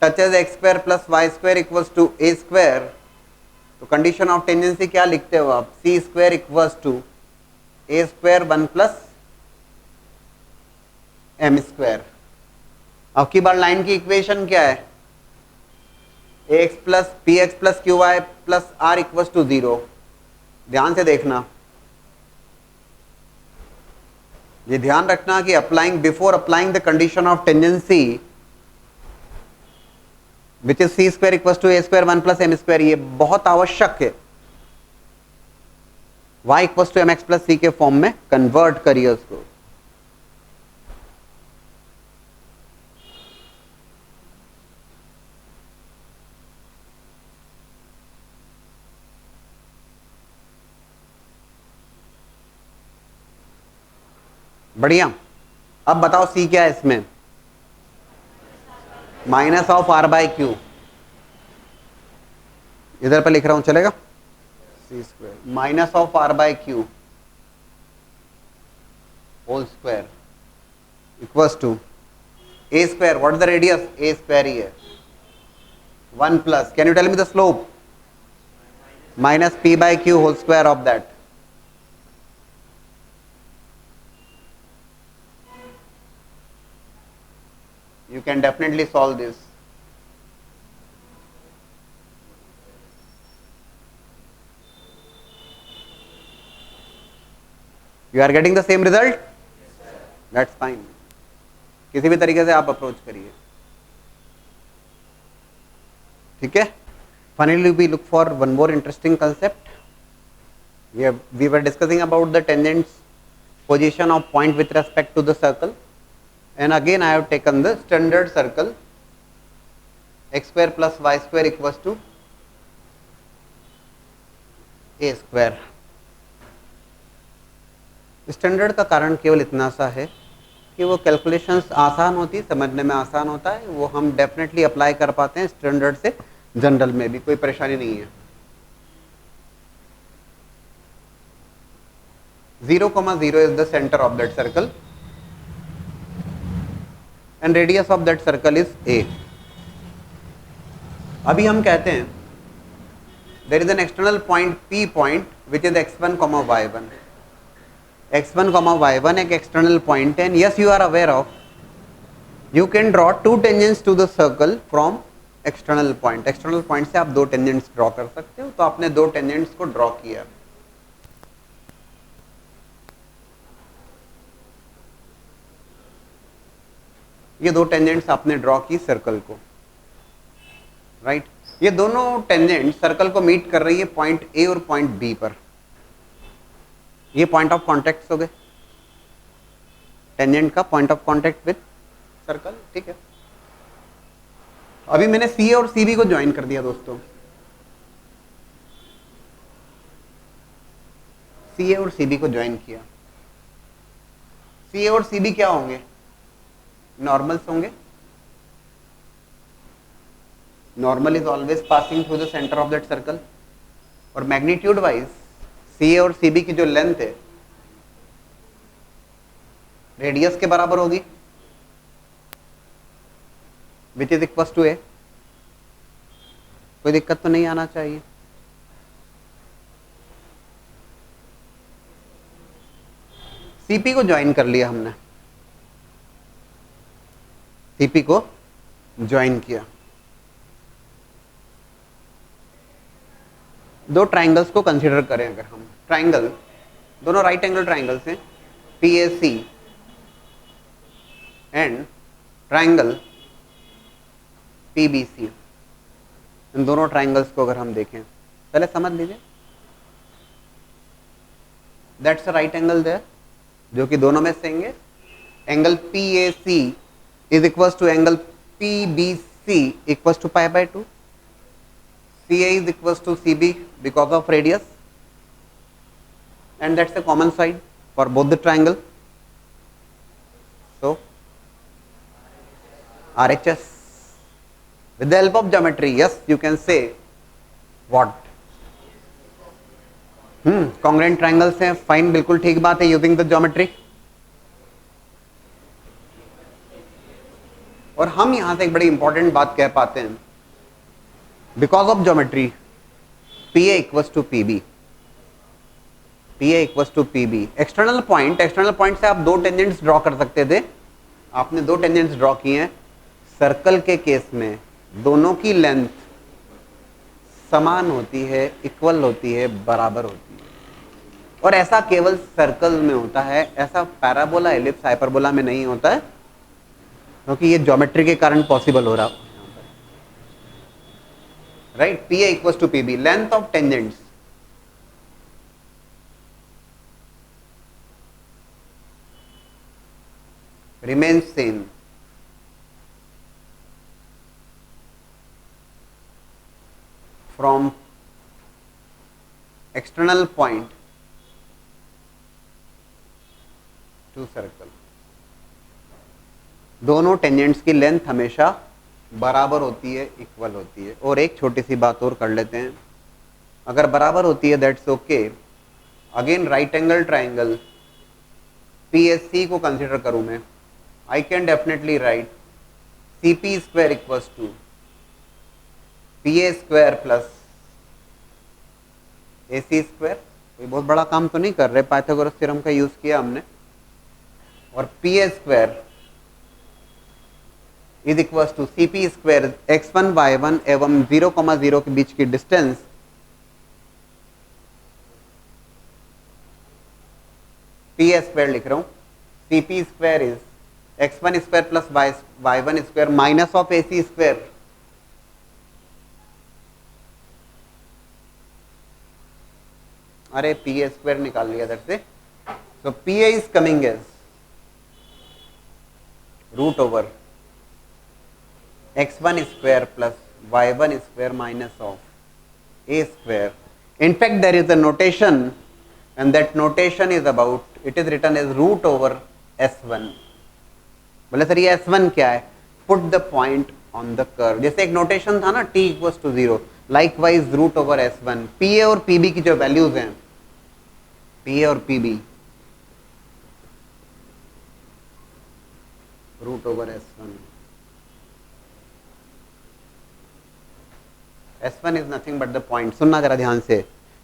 touches x square plus y square equals to a square, तो condition of tangency क्या लिखते हो आप? c square equals to a square 1 plus m square. अब की बार line की equation क्या है? ax plus px plus qy plus r equals to 0। ध्यान से देखना, ये ध्यान रखना कि applying before applying the condition of tangency which is c square equal to A square 1 plus M square, ये बहुत आवश्यक है। y equal to M X plus C के फॉर्म में कन्वर्ट करिए उसको। बढ़िया। अब बताओ c क्या है इसमें? Minus of R by Q. इधर पर लिख रहा हूं, चलेगा? C square minus of R by Q whole square equals to A square. What is the radius? A square ही है 1 plus, can you tell me the slope? Minus P by Q whole square of that. You can definitely solve this. You are getting the same result? That's fine. किसी भी तरीके से आप approach करिए, ठीक है? Finally, we look for one more interesting concept. We were discussing about the tangent's position of point with respect to the circle. And again I have taken the standard circle x square plus y square equals to a square। Standard का कारण केवल इतना सा है कि वो calculations आसान होती, समझने में आसान होता है, वो हम डेफिनेटली अप्लाई कर पाते हैं स्टैंडर्ड से जनरल में भी, कोई परेशानी नहीं है। 0,0 is the center of that circle and radius of that circle is a। अभी हम कहते हैं there is an external point P point which is x1, y1। x1, y1 एक external point है, and yes you are aware of you can draw two tangents to the circle from external point। external point से आप दो tangents draw कर सकते हो, तो आपने दो tangents को draw किया। ये दो टेंजेंट्स आपने ड्रॉ की सर्कल को, राइट? ये दोनों टेंजेंट सर्कल को मीट कर रही है पॉइंट ए और पॉइंट बी पर। ये पॉइंट ऑफ कॉन्टेक्ट हो गए, टेंजेंट का point of contact with circle, ठीक है? अभी मैंने सी और सी बी को ज्वाइन कर दिया दोस्तों। सी ए और सी बी को ज्वाइन किया। सी ए और सी बी क्या होंगे? नॉर्मल्स होंगे। Normal is always passing through the centre of that circle, और मैग्नीट्यूड वाइज सी ए और सी बी की जो लेंथ है रेडियस के बराबर होगी, विच इज इक्वल टू ए। कोई दिक्कत तो नहीं आना चाहिए। सीपी को ज्वाइन कर लिया हमने, सीपी को ज्वाइन किया। दो ट्राइंगल्स को कंसीडर करें अगर हम, ट्राइंगल दोनों राइट एंगल ट्राइंगल्स हैं, PAC एंड ट्राइंगल PBC। इन दोनों ट्राइंगल्स को अगर हम देखें, पहले समझ लीजिए, that's a right angle there, जो कि दोनों में सेंगे। Angle PAC is equal to angle PBC equal to π/2। CA is equals to CB because of radius, and that's a common side for both the triangle. So RHS, with the help of geometry, yes, you can say what? Congruent triangles हैं, fine, बिल्कुल ठीक बात है, using the geometry। और हम यहां से एक बड़ी इंपॉर्टेंट बात कह पाते हैं, because of geometry PA equals to PB, PA equals to PB। External point से आप दो टेंजेंट्स ड्रॉ कर सकते थे, आपने दो टेंजेंट्स ड्रॉ किए हैं। सर्कल के केस में दोनों की लेंथ समान होती है, इक्वल होती है, बराबर होती है, और ऐसा केवल सर्कल में होता है, ऐसा पैराबोला, एलिप्स, हाइपरबोला में नहीं होता है, क्योंकि ये ज्योमेट्री के कारण पॉसिबल हो रहा। Right, PA equals to PB, length of tangents remains same from external point to circle। दोनों टेंजेंट्स की लेंथ हमेशा बराबर होती है, इक्वल होती है। और एक छोटी सी बात और कर लेते हैं, अगर बराबर होती है that's okay. Again right angle triangle PSC को कंसीडर करूं मैं, I can definitely write CP square equals to PA square plus AC square. कोई बहुत बड़ा काम तो नहीं कर रहे, पाइथागोरस थ्योरम का यूज किया हमने। और PA square is equals to CP square, x1 y1 एवं 0,0 के बीच की डिस्टेंस PA स्क्वायर लिख रहा हूं। CP square is x1 square plus y1 square minus of AC square. अरे PA स्क्वायर निकाल लिया इधर से, so PA is coming as root over x1 square plus y1 square minus of a square। In fact, there is a notation, and that notation is about, it is written as root over S1। बोले sir ये S1 क्या है? Put the point on the curve। जैसे एक notation था ना t equals to 0, likewise root over S1। PA और PB की जो वैल्यूज हैं, PA और PB root over S1। S1 is nothing but the point। सुनना जरा ध्यान से,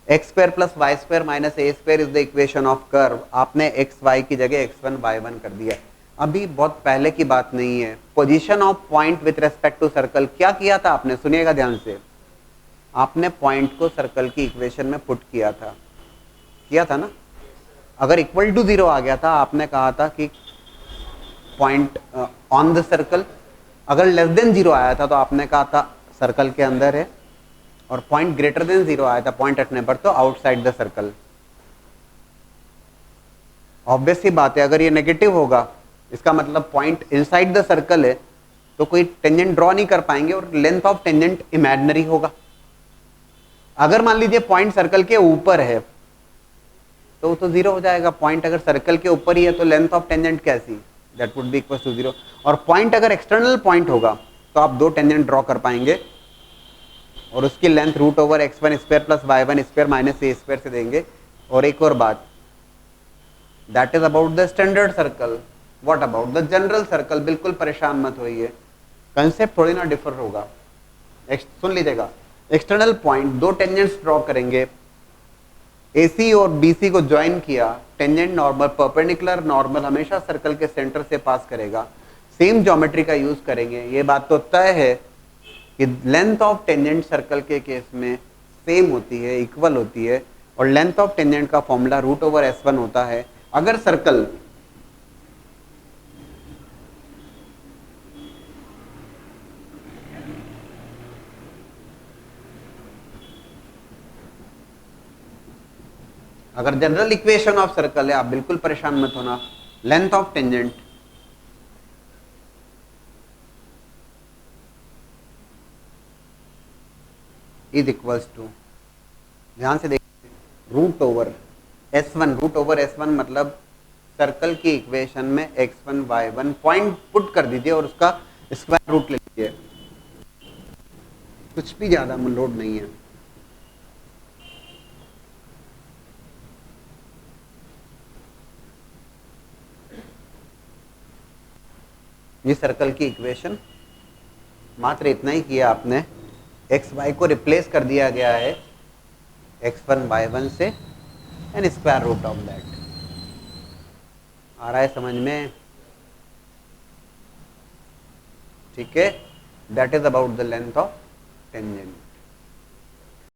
x square plus Y square minus A square is the equation of curve. आपने x y की जगह x1 y1 कर दिया। अभी बहुत पहले की बात नहीं है। Position of point with respect to circle क्या किया था आपने, सुनिएगा ध्यान से। आपने पॉइंट को सर्कल की इक्वेशन में पुट किया था ना। अगर इक्वल टू 0 आ गया था, आपने कहा था कि पॉइंट ऑन द सर्कल। अगर लेस देन 0 आया था तो आपने कहा था सर्कल के अंदर है, और पॉइंट ग्रेटर देन 0 आया था पॉइंट हटने पर तो आउटसाइड द सर्कल। ऑब्वियस सी बात है, अगर ये नेगेटिव होगा इसका मतलब पॉइंट इनसाइड द सर्कल है, तो कोई टेंजेंट ड्रॉ नहीं कर पाएंगे और लेंथ ऑफ टेंजेंट इमेजिनरी होगा। अगर मान लीजिए पॉइंट सर्कल के ऊपर है तो 0 हो जाएगा। पॉइंट अगर सर्कल के ऊपर ही है तो लेंथ ऑफ टेंजेंट कैसी, that would be equal to 0। और पॉइंट अगर एक्सटर्नल पॉइंट होगा तो आप दो टेंजेंट ड्रॉ कर पाएंगे, और उसकी length root over X one square plus Y one square minus ए स्क्वायर से देंगे। और एक और बात, that is about the standard circle. What about the general circle? बिल्कुल परेशान मत होइए, कंसेप्ट थोड़ी ना डिफर होगा। सुन लीजिएगा, एक्सटर्नल पॉइंट, दो टेंजेंट्स ड्रॉ करेंगे, AC और BC को ज्वाइन किया, टेंजेंट नॉर्मल परपेंडिकुलर नॉर्मल हमेशा सर्कल के सेंटर से पास करेगा। सेम ज्योमेट्री का यूज करेंगे। ये बात तो तय है कि लेंथ ऑफ टेंजेंट सर्कल के केस में सेम होती है, इक्वल होती है, और लेंथ ऑफ टेंजेंट का फॉर्मूला रूट ओवर S1 होता है। अगर सर्कल अगर जनरल इक्वेशन ऑफ सर्कल है, आप बिल्कुल परेशान मत होना, length of tangent is equals to, ध्यान से देखिए, root over S1। Root over S1 मतलब सर्कल की इक्वेशन में x1 y1 पॉइंट पुट कर दीजिए और उसका स्क्वायर रूट ले लीजिए, कुछ भी ज्यादा लोड नहीं है। ये सर्कल की इक्वेशन, मात्र इतना ही किया आपने, एक्स वाई को रिप्लेस कर दिया गया है x1 y1 से and square root of that. आ रहा है समझ में? ठीक है, that is about the length of tangent.